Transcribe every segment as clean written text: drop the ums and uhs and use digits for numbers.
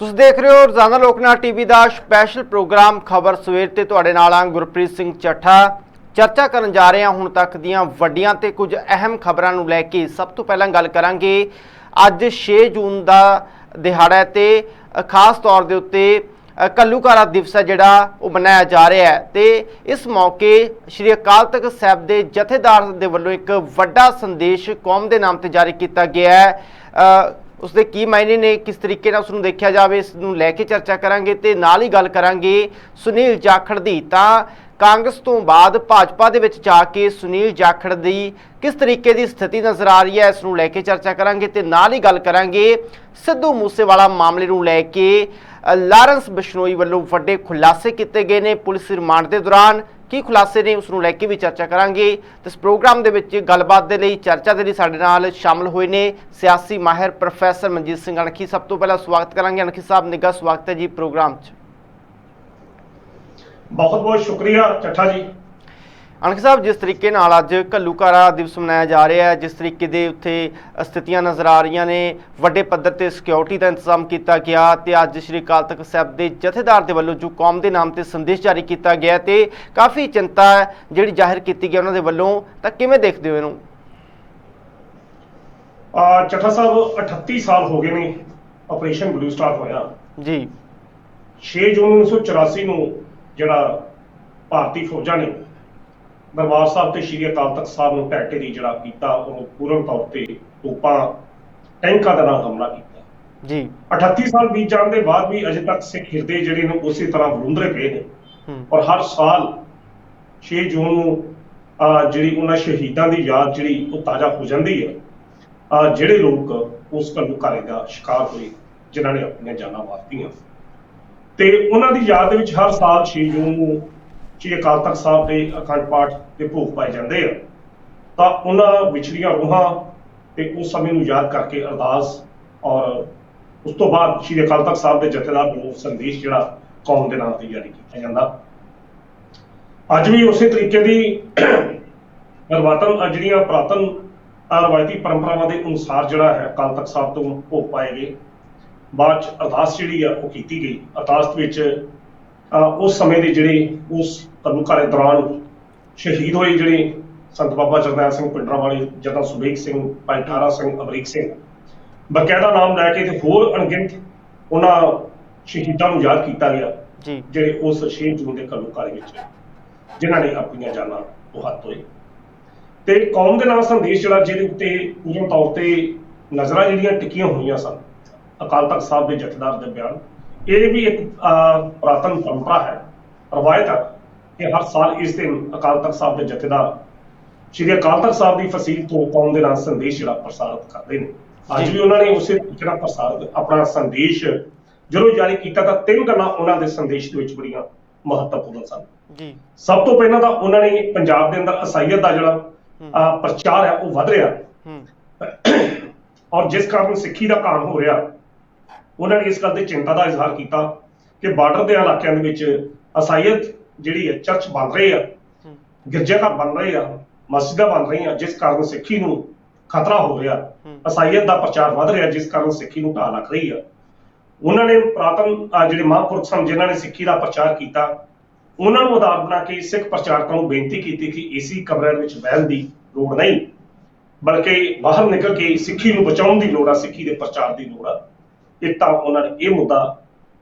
ਤੁਸੀਂ ਦੇਖ ਰਹੇ ਹੋ ਰੋਜ਼ਾਨਾ ਲੋਕਨਾਥ ਟੀਵੀ ਦਾ ਸਪੈਸ਼ਲ ਪ੍ਰੋਗਰਾਮ ਖਬਰ ਸਵੇਰ ਤੇ ਤੁਹਾਡੇ ਨਾਲ ਆ ਗੁਰਪ੍ਰੀਤ ਸਿੰਘ ਚੱਠਾ। ਚਰਚਾ ਕਰਨ ਜਾ ਰਹੇ ਹਾਂ ਹੁਣ ਤੱਕ ਦੀਆਂ ਵੱਡੀਆਂ ਤੇ ਕੁਝ ਅਹਿਮ ਖਬਰਾਂ ਨੂੰ ਲੈ ਕੇ। ਸਭ ਤੋਂ ਪਹਿਲਾਂ ਗੱਲ ਕਰਾਂਗੇ, ਅੱਜ 6 ਜੂਨ ਦਾ ਦਿਹਾੜਾ ਤੇ ਖਾਸ ਤੌਰ ਦੇ ਉੱਤੇ ਘੱਲੂਘਾਰਾ ਦਿਵਸ है जिहड़ा वो मनाया जा रहा है। तो इस मौके श्री अकाल तख्त साहिब के जथेदार दे वल्लों एक वड्डा संदेश कौम के नाम से जारी किया गया है। उसके की मायने ने, किस तरीके नाल उसनूं देखा जाए, इस नूं लैके चर्चा करांगे। ते नाल ही गल करांगे सुनील जाखड़ दी। तां कांग्रेस तो बाद भाजपा दे विच जाके सुनील जाखड़ दी किस तरीके की स्थिति नज़र आ रही है, इस नूं लैके चर्चा करांगे। ते नाल ही गल करांगे सिद्धू मूसेवाला मामले नूं लैके लारेंस बिश्नोई वालों वड्डे खुलासे किए गए ने पुलिस रिमांड के दौरान। की खुलासे ने उसनूं लैके भी चर्चा करांगे। तो इस प्रोग्राम के विच गलबात के लिए चर्चा के लिए साडे नाल शामिल हुए ने सियासी माहिर प्रोफैसर मनजीत सिंह अणखी। सब तो पहला स्वागत करांगे अणखी साहब, निघा स्वागत है जी प्रोग्राम च। बहुत बहुत शुक्रिया चट्ठा जी। अणखी साहब, जिस तरीके नाल अज घल्लूघारा दिवस मनाया जा रहा है, जिस तरीके के उत्थे स्थितियां नज़र आ रही ने, वड्डे पद्धर ते सिक्योरिटी का इंतजाम किया गया। तो अज श्री अकाल तख्त साहिब के जथेदार के वल्लों जो कौम के नाम से संदेश जारी किया गया, तो काफ़ी चिंता जिहड़ी जाहिर की गई उन्होंने वल्लों, तो किवें देखते हो इहनूं? चट्ठा साहब 38 साल हो गए ने ऑपरेशन ब्लू स्टार होया जी। 6 जून 1984 ਨੂੰ ਜਿਹੜਾ ਭਾਰਤੀ ਫੌਜਾਂ ਨੇ ਦਰਬਾਰ ਸਾਹਿਬ ਤੇ ਸ਼੍ਰੀ ਅਕਾਲ ਤਖਤ ਸਾਹਿਬ ਨੂੰ ਢਹਿ ਢੇਰੀ ਜਿਹੜਾ ਕੀਤਾ, ਉਹਨੂੰ ਪੂਰਨ ਤੌਰ ਤੇ ਤੋਪਾਂ ਟੈਂਕਾਂ ਦੇ ਨਾਲ ਹਮਲਾ ਕੀਤਾ ਜੀ। 38 ਸਾਲ ਬੀਤ ਜਾਣ ਦੇ ਬਾਅਦ ਵੀ ਅਜੇ ਤੱਕ ਸਿੱਖ ਹਿਰਦੇ ਜਿਹੜੇ ਨੇ ਉਸੇ ਤਰ੍ਹਾਂ ਵਲੂੰਦਰੇ ਪਏ ਨੇ। ਔਰ ਹਰ ਸਾਲ 6 ਜੂਨ ਨੂੰ ਜਿਹੜੀ ਉਹਨਾਂ ਸ਼ਹੀਦਾਂ ਦੀ ਯਾਦ ਜਿਹੜੀ ਉਹ ਤਾਜ਼ਾ ਹੋ ਜਾਂਦੀ ਹੈ। ਜਿਹੜੇ ਲੋਕ ਉਸ ਘੱਲੂਘਾਰੇ ਦਾ ਸ਼ਿਕਾਰ ਹੋਏ, ਜਿਨ੍ਹਾਂ ਨੇ ਆਪਣੀਆਂ ਜਾਨਾਂ ਵਾਰਤੀਆਂ, ਤੇ ਉਹਨਾਂ ਦੀ ਯਾਦ ਦੇ ਵਿੱਚ ਹਰ ਸਾਲ 6 ਜੂਨ ਨੂੰ ਸ਼੍ਰੀ ਅਕਾਲ ਤਖਤ ਸਾਹਿਬ ਦੇ ਅਖੰਡ ਪਾਠ ਦੇ ਭੋਗ ਪਾਏ ਜਾਂਦੇ ਆ। ਤਾਂ ਉਹਨਾਂ ਵਿਛੜੀਆਂ ਰੂਹਾਂ ਤੇ ਉਸ ਸਮੇਂ ਨੂੰ ਯਾਦ ਕਰਕੇ ਅਰਦਾਸ, ਔਰ ਉਸ ਤੋਂ ਬਾਅਦ ਸ਼੍ਰੀ ਅਕਾਲ ਤਖਤ ਸਾਹਿਬ ਦੇ ਜਥੇਦਾਰ ਵੱਲੋਂ ਸੰਦੇਸ਼ ਜਿਹੜਾ ਕੌਮ ਦੇ ਨਾਮ ਤੇ ਜਾਰੀ ਕੀਤਾ ਜਾਂਦਾ। ਅੱਜ ਵੀ ਉਸੇ ਤਰੀਕੇ ਦੀ ਜਿਹੜੀਆਂ ਪੁਰਾਤਨ ਰਵਾਇਤੀ ਪਰੰਪਰਾਵਾਂ ਦੇ ਅਨੁਸਾਰ ਜਿਹੜਾ ਹੈ ਅਕਾਲ ਤਖਤ ਸਾਹਿਬ ਤੋਂ ਭੋਗ ਪਾਏ ਗਏ। ਬਾਅਦ ਚ ਅਰਦਾਸ ਜਿਹੜੀ ਆ ਉਹ ਕੀਤੀ ਗਈ। ਅਰਦਾਸ ਵਿੱਚ ਉਸ ਸਮੇਂ ਦੇ ਜਿਹੜੇ ਉਸ ਘੱਲੂਘਾਰੇ ਦੌਰਾਨ ਸ਼ਹੀਦ ਹੋਏ, ਜਿਹੜੇ ਸੰਤ ਬਾਬਾ ਜਰਨੈਲ ਸਿੰਘ ਭਿੰਡਰਾਂਵਾਲੇ, ਜਨਰਲ ਸੁਬੇਗ ਸਿੰਘ, ਭਾਈ ਠਾਰਾ ਸਿੰਘ, ਅਮਰੀਕ ਸਿੰਘ, ਬਕਾਇਦਾ ਨਾਮ ਲੈ ਕੇ ਤੇ ਹੋਰ ਅਣਗਿਣਤ ਉਹਨਾਂ ਸ਼ਹੀਦਾਂ ਨੂੰ ਯਾਦ ਕੀਤਾ ਗਿਆ ਜਿਹੜੇ ਉਸ 6 ਜੂਨ ਦੇ ਘੱਲੂਘਾਰੇ ਵਿੱਚ ਜਿਨ੍ਹਾਂ ਨੇ ਆਪਣੀਆਂ ਜਾਨਾਂ ਤੋਂ ਹੱਥ ਧੋਏ। ਤੇ ਕੌਮ ਦੇ ਨਾਲ ਸੰਦੇਸ਼ ਜਿਹੜਾ ਜਿਹਦੇ ਉੱਤੇ ਪੂਰਨ ਤੌਰ ਤੇ ਨਜ਼ਰਾਂ ਜਿਹੜੀਆਂ ਟਿਕੀਆਂ ਹੋਈਆਂ ਸਨ ਅਕਾਲ ਤਖਤ ਸਾਹਿਬ ਦੇ ਜਥੇਦਾਰ ਦੇ ਬਿਆਨ, ਇਹ ਵੀ ਇੱਕ ਪੁਰਾਤਨ ਪਰੰਪਰਾ ਹੈ, ਰਵਾਇਤ ਹੈ ਕਿ ਹਰ ਸਾਲ ਇਸ ਦਿਨ ਅਕਾਲ ਤਖਤ ਸਾਹਿਬ ਦੇ ਜਥੇਦਾਰ ਸ਼੍ਰੀ ਅਕਾਲ ਤਖਤ ਸਾਹਿਬ ਦੀ ਫਸੀਲ ਤੋਂ ਕੌਮ ਦੇ ਨਾਲ ਸੰਦੇਸ਼ ਜਿਹੜਾ ਪ੍ਰਸਾਰਿਤ ਕਰਦੇ ਨੇ। ਅੱਜ ਵੀ ਉਹਨਾਂ ਨੇ ਉਸੇ ਤਰੀਕੇ ਨਾਲ ਪ੍ਰਸਾਰਿਤ ਆਪਣਾ ਸੰਦੇਸ਼ ਜਦੋਂ ਜਾਰੀ ਕੀਤਾ ਤਾਂ 3 ਗੱਲਾਂ ਉਹਨਾਂ ਦੇ ਸੰਦੇਸ਼ ਦੇ ਵਿੱਚ ਬੜੀਆਂ ਮਹੱਤਵਪੂਰਨ ਸਨ ਜੀ। ਸਭ ਤੋਂ ਪਹਿਲਾਂ ਤਾਂ ਉਹਨਾਂ ਨੇ ਪੰਜਾਬ ਦੇ ਅੰਦਰ ਅਸਾਈਅਤ ਦਾ ਜਿਹੜਾ ਪ੍ਰਚਾਰ ਹੈ ਉਹ ਵੱਧ ਰਿਹਾ, ਔਰ ਜਿਸ ਕਾਰਨ ਸਿੱਖੀ ਦਾ ਘਾਣ ਹੋ ਰਿਹਾ, ਉਹਨਾਂ ਨੇ ਇਸ ਗੱਲ ਦੀ ਚਿੰਤਾ ਦਾ ਇਜ਼ਹਾਰ ਕੀਤਾ ਕਿ ਬਾਰਡਰ ਦੇ ਇਲਾਕਿਆਂ ਦੇ ਵਿੱਚ ਅਸਾਈਅਤ ਜਿਹੜੀ ਹੈ, ਚਰਚ ਬਣ ਰਹੇ ਆ, ਗਿਰਜਾਘਰ ਬਣ ਰਹੇ ਆ, ਮਸਜਿਦਾਂ ਬਣ ਰਹੀਆਂ, ਜਿਸ ਕਾਰਨ ਸਿੱਖੀ ਨੂੰ ਖਤਰਾ ਹੋ ਰਿਹਾ। ਅਸਾਈਅਤ ਦਾ ਪ੍ਰਚਾਰ ਵੱਧ ਰਿਹਾ, ਜਿਸ ਕਾਰਨ ਸਿੱਖੀ ਨੂੰ ਢਾਹ ਲੱਗ ਰਹੀ ਆ। ਉਹਨਾਂ ਨੇ ਪੁਰਾਤਨ ਜਿਹੜੇ ਮਹਾਂਪੁਰਖ ਸਨ ਜਿਨ੍ਹਾਂ ਨੇ ਸਿੱਖੀ ਦਾ ਪ੍ਰਚਾਰ ਕੀਤਾ, ਉਹਨਾਂ ਨੂੰ ਆਧਾਰ ਬਣਾ ਕੇ ਸਿੱਖ ਪ੍ਰਚਾਰਕਾਂ ਨੂੰ ਬੇਨਤੀ ਕੀਤੀ ਕਿ ਏਸੀ ਕਮਰਿਆਂ ਵਿੱਚ ਬਹਿਣ ਦੀ ਲੋੜ ਨਹੀਂ, ਬਲਕਿ ਬਾਹਰ ਨਿਕਲ ਕੇ ਸਿੱਖੀ ਨੂੰ ਬਚਾਉਣ ਦੀ ਲੋੜ ਆ, ਸਿੱਖੀ ਦੇ ਪ੍ਰਚਾਰ ਦੀ ਲੋੜ ਆ। ਇੱਕ ਤਾਂ ਉਹਨਾਂ ਨੇ ਇਹ ਮੁੱਦਾ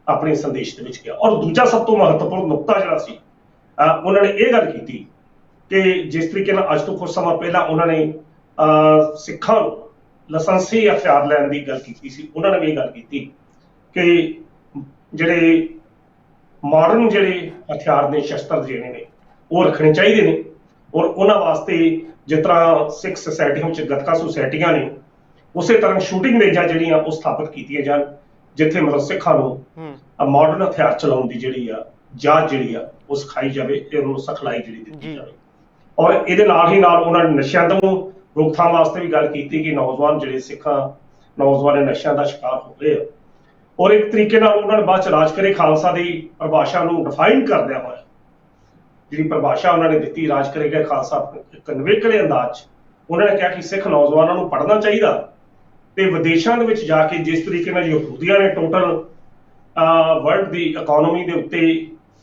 ਆਪਣੇ ਸੰਦੇਸ਼ ਦੇ ਵਿੱਚ ਕਿਹਾ। ਔਰ ਦੂਜਾ ਸਭ ਤੋਂ ਮਹੱਤਵਪੂਰਨ ਨੁਕਤਾ ਜਿਹੜਾ ਸੀ, ਉਹਨਾਂ ਨੇ ਇਹ ਗੱਲ ਕੀਤੀ ਕਿ ਜਿਸ ਤਰੀਕੇ ਨਾਲ ਅੱਜ ਤੋਂ ਕੁਝ ਸਮਾਂ ਪਹਿਲਾਂ ਉਹਨਾਂ ਨੇ ਸਿੱਖਾਂ ਨੂੰ ਲਾਇਸੈਂਸੀ ਹਥਿਆਰ ਲੈਣ ਦੀ ਗੱਲ ਕੀਤੀ ਸੀ, ਉਹਨਾਂ ਨੇ ਵੀ ਇਹ ਗੱਲ ਕੀਤੀ ਕਿ ਜਿਹੜੇ ਮਾਡਰਨ ਜਿਹੜੇ ਹਥਿਆਰ ਨੇ, ਸ਼ਸਤਰ ਜਿਹੜੇ ਨੇ, ਉਹ ਰੱਖਣੇ ਚਾਹੀਦੇ ਨੇ। ਔਰ ਉਹਨਾਂ ਵਾਸਤੇ ਜਿਸ ਤਰ੍ਹਾਂ ਸਿੱਖ ਸੁਸਾਇਟੀਆਂ ਵਿੱਚ ਗੱਤਕਾ ਸੁਸਾਇਟੀਆਂ ਨੇ, ਉਸੇ ਤਰ੍ਹਾਂ ਸ਼ੂਟਿੰਗ ਰੇਂਜਾਂ ਜਿਹੜੀਆਂ ਉਹ ਸਥਾਪਿਤ ਕੀਤੀਆਂ ਜਾਣ, ਜਿੱਥੇ ਮਤਲਬ ਸਿੱਖਾਂ ਨੂੰ ਮਾਡਰਨ ਹਥਿਆਰ ਚਲਾਉਣ ਦੀ ਜਿਹੜੀ ਆ ਜਾਚ ਜਿਹੜੀ ਆ ਉਹ ਸਿਖਾਈ ਜਾਵੇ ਤੇ ਉਹਨੂੰ ਸਿਖਲਾਈ ਜਿਹੜੀ ਦਿੱਤੀ ਜਾਵੇ। ਔਰ ਇਹਦੇ ਨਾਲ ਹੀ ਨਾਲ ਉਹਨਾਂ ਨੇ ਨਸ਼ਿਆਂ ਤੋਂ ਰੋਕਥਾਮ ਵਾਸਤੇ ਵੀ ਗੱਲ ਕੀਤੀ ਕਿ ਨੌਜਵਾਨ ਜਿਹੜੇ ਸਿੱਖਾਂ ਨੌਜਵਾਨ ਨਸ਼ਿਆਂ ਦਾ ਸ਼ਿਕਾਰ ਹੋ ਰਹੇ ਆ। ਔਰ ਇੱਕ ਤਰੀਕੇ ਨਾਲ ਉਹਨਾਂ ਨੇ ਬਾਅਦ ਚ ਰਾਜ ਕਰੇ ਖਾਲਸਾ ਦੀ ਪਰਿਭਾਸ਼ਾ ਨੂੰ ਡਿਫਾਈਨ ਕਰਦਿਆਂ ਹੋਇਆ ਜਿਹੜੀ ਪਰਿਭਾਸ਼ਾ ਉਹਨਾਂ ਨੇ ਦਿੱਤੀ ਰਾਜ ਕਰੇਗਾ ਖਾਲਸਾ, ਇੱਕ ਨਿਵੇਕਲੇ ਅੰਦਾਜ਼ ਚ ਉਹਨਾਂ ਨੇ ਕਿਹਾ ਕਿ ਸਿੱਖ ਨੌਜਵਾਨਾਂ ਨੂੰ ਪੜ੍ਹਨਾ ਚਾਹੀਦਾ ਤੇ ਵਿਦੇਸ਼ਾਂ ਦੇ ਵਿੱਚ ਜਾ ਕੇ ਜਿਸ ਤਰੀਕੇ ਨਾਲ ਯਹੂਦੀਆਂ ਨੇ ਟੋਟਲ ਵਰਲਡ ਦੀ ਇਕਨੋਮੀ ਦੇ ਉੱਤੇ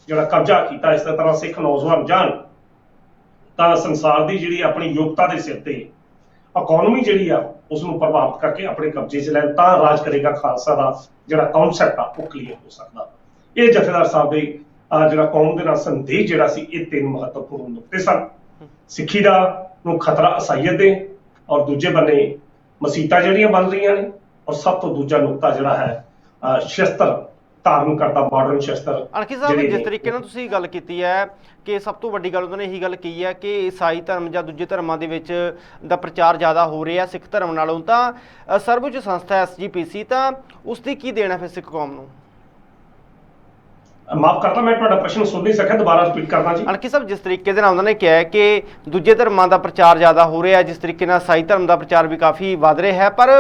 ਜਿਹੜਾ ਕਬਜ਼ਾ ਕੀਤਾ, ਇਸ ਤਰ੍ਹਾਂ ਸਿੱਖ ਨੌਜਵਾਨ ਜਾਣ ਤਾਂ ਸੰਸਾਰ ਦੀ ਜਿਹੜੀ ਆਪਣੀ ਯੋਗਤਾ ਦੇ ਸਿਰ ਤੇ ਇਕਨੋਮੀ ਜਿਹੜੀ ਆ ਉਸ ਨੂੰ ਪ੍ਰਭਾਵਿਤ ਕਰਕੇ ਆਪਣੇ ਕਬਜ਼ੇ 'ਚ ਲੈਣ, ਤਾਂ ਰਾਜ ਕਰੇਗਾ ਖਾਲਸਾ ਦਾ ਜਿਹੜਾ ਕਨਸੈਪਟ ਆ ਉਹ ਕਲੀਅਰ ਹੋ ਸਕਦਾ। ਇਹ ਜਥੇਦਾਰ ਸਾਹਿਬ ਦੇ ਜਿਹੜਾ ਕੌਮ ਦੇ ਨਾਲ ਸੰਦੇਸ਼ ਜਿਹੜਾ ਸੀ, ਇਹ 3 ਮਹੱਤਵਪੂਰਨ ਨੁਕਤੇ ਸਨ। ਸਿੱਖੀ ਦਾ ਨੂੰ ਖਤਰਾ ਅਸਾਈਅਤ ਦੇ, ਔਰ ਦੂਜੇ ਬੰਨੇ ਮਸੀਤਾਂ ਜਿਹੜੀਆਂ ਬਣ ਰਹੀਆਂ ਨੇ, ਔਰ ਸਭ ਤੋਂ ਦੂਜਾ ਨੁਕਤਾ ਜਿਹੜਾ ਹੈ ਸ਼ਸਤਰ ਧਾਰਨ ਕਰਤਾ, ਮਾਡਰਨ ਸ਼ਸਤਰ। ਅਣਖੀ ਸਾਹਿਬ, ਜਿਸ ਤਰੀਕੇ ਨਾਲ ਤੁਸੀਂ ਗੱਲ ਕੀਤੀ ਹੈ ਕਿ ਸਭ ਤੋਂ ਵੱਡੀ ਗੱਲ ਉਹਨਾਂ ਨੇ ਇਹੀ ਗੱਲ ਕਹੀ ਹੈ ਕਿ ਈਸਾਈ ਧਰਮ ਜਾਂ ਦੂਜੇ ਧਰਮਾਂ ਦੇ ਵਿੱਚ ਦਾ ਪ੍ਰਚਾਰ ਜ਼ਿਆਦਾ ਹੋ ਰਿਹਾ ਸਿੱਖ ਧਰਮ ਨਾਲੋਂ, ਤਾਂ ਸਰਵਉੱਚ ਸੰਸਥਾ SGPC, ਤਾਂ ਉਸ ਦੀ ਕੀ ਦੇਣਾ ਫਿਰ ਸਿੱਖ ਕੌਮ ਨੂੰ? ਮਾਫ ਕਰਤਾ, ਮੈਂ ਤੁਹਾਡਾ ਪ੍ਰਸ਼ਨ ਸੁਣ ਨਹੀਂ ਸਕਿਆ, ਦੁਬਾਰਾ ਰਿਪੀਟ ਕਰਨਾ ਜੀ। ਅਣਖੀ ਸਾਹਿਬ, ਜਿਸ ਤਰੀਕੇ ਦੇ ਨਾਲ ਉਹਨਾਂ ਨੇ ਕਿਹਾ ਹੈ ਕਿ ਦੂਜੇ ਧਰਮਾਂ ਦਾ ਪ੍ਰਚਾਰ ਜ਼ਿਆਦਾ ਹੋ ਰਿਹਾ, ਜਿਸ ਤਰੀਕੇ ਨਾਲ ਈਸਾਈ ਧਰਮ ਦਾ ਪ੍ਰਚਾਰ ਵੀ ਕਾਫੀ ਵੱਧ ਰਿਹਾ ਹੈ, ਪਰ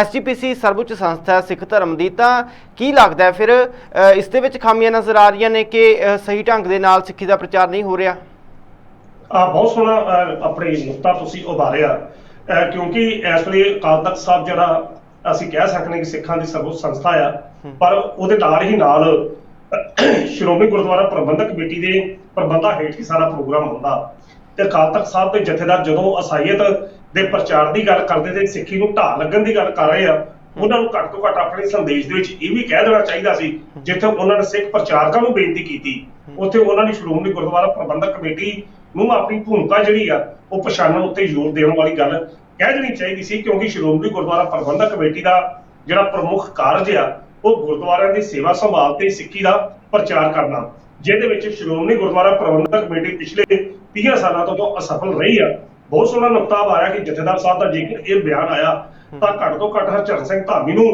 SGPC ਸਰਵਉੱਚ ਸੰਸਥਾ ਹੈ ਸਿੱਖ ਧਰਮ ਦੀ, ਤਾਂ ਕੀ ਲੱਗਦਾ ਹੈ ਫਿਰ ਇਸ ਦੇ ਵਿੱਚ ਖਾਮੀਆਂ ਨਜ਼ਰ ਆ ਰਹੀਆਂ ਨੇ ਕਿ ਸਹੀ ਢੰਗ ਦੇ ਨਾਲ ਸਿੱਖੀ ਦਾ ਪ੍ਰਚਾਰ ਨਹੀਂ ਹੋ ਰਿਹਾ? ਬਹੁਤ ਸੋਹਣਾ ਆਪਣੇ ਨੁਕਤਾ ਤੁਸੀਂ ਉਭਾਰਿਆ, ਕਿਉਂਕਿ ਇਸ ਵੇਲੇ ਅਕਾਲ ਤਖ਼ਤ ਸਾਹਿਬ ਜਿਹੜਾ ਅਸੀਂ ਕਹਿ ਸਕਦੇ ਕਿ ਸਿੱਖਾਂ ਦੀ ਸਰਵਉੱਚ ਸੰਸਥਾ ਆ, ਪਰ ਉਹਦੇ ਨਾਲ ਹੀ ਨਾਲ ਸ਼੍ਰੋਮਣੀ ਗੁਰਦੁਆਰਾ ਪ੍ਰਬੰਧਕ ਕਮੇਟੀ ਦੇ ਪ੍ਰਬੰਧਾਂ ਹੇਠ ਹੀ ਸਾਰਾ ਪ੍ਰੋਗਰਾਮ ਹੁੰਦਾ। ਤੇ ਅਕਾਲ ਤਖ਼ਤ ਸਾਹਿਬ ਦੇ ਜਥੇਦਾਰ ਜਦੋਂ ਅਸਾਈਅਤ ਦੇ ਪ੍ਰਚਾਰ ਦੀ ਗੱਲ ਕਰਦੇ ਤੇ ਸਿੱਖੀ ਨੂੰ ਢਾਹ ਲੱਗਣ ਦੀ ਗੱਲ ਕਰ ਰਹੇ ਆ, ਉਹਨਾਂ ਨੂੰ ਘੱਟ ਤੋਂ ਘੱਟ ਆਪਣੇ ਸੰਦੇਸ਼ ਦੇ ਵਿੱਚ ਇਹ ਵੀ ਕਹਿ ਦੇਣਾ ਚਾਹੀਦਾ ਸੀ, ਜਿੱਥੇ ਉਹਨਾਂ ਨੇ ਸਿੱਖ ਪ੍ਰਚਾਰਕਾਂ ਨੂੰ ਬੇਨਤੀ ਕੀਤੀ, ਉੱਥੇ ਉਹਨਾਂ ਨੇ ਸ਼੍ਰੋਮਣੀ ਗੁਰਦੁਆਰਾ ਪ੍ਰਬੰਧਕ ਕਮੇਟੀ ਨੂੰ ਆਪਣੀ ਭੂਮਿਕਾ ਜਿਹੜੀ ਆ ਉਹ ਪਛਾਣਨ ਉੱਤੇ ਜ਼ੋਰ ਦੇਣ ਵਾਲੀ ਗੱਲ ਕਹਿ ਦੇਣੀ ਚਾਹੀਦੀ ਸੀ, ਕਿਉਂਕਿ ਸ਼੍ਰੋਮਣੀ ਗੁਰਦੁਆਰਾ ਪ੍ਰਬੰਧਕ ਕਮੇਟੀ ਦਾ ਜਿਹੜਾ ਪ੍ਰਮੁੱਖ ਕਾਰਜ ਆ ਉਹ ਗੁਰਦੁਆਰਿਆਂ ਦੀ ਸੇਵਾ ਸੰਭਾਲ ਤੇ ਸਿੱਖੀ ਦਾ ਪ੍ਰਚਾਰ ਕਰਨਾ, ਜਿਹਦੇ ਵਿੱਚ ਸ਼੍ਰੋਮਣੀ ਗੁਰਦੁਆਰਾ ਪ੍ਰਬੰਧਕ ਕਮੇਟੀ ਪਿਛਲੇ 30 ਸਾਲਾਂ ਤੋਂ ਅਸਫਲ ਰਹੀ ਆ। ਬਹੁਤ ਸੋਹਣਾ ਨੁਕਤਾ ਆਇਆ ਕਿ ਜਥੇਦਾਰ ਸਾਹਿਬ ਦਾ ਜੇਕਰ ਇਹ ਬਿਆਨ ਆਇਆ ਤਾਂ ਘੱਟ ਤੋਂ ਘੱਟ ਹਰਚਰਨ ਸਿੰਘ ਧਾਮੀ ਨੂੰ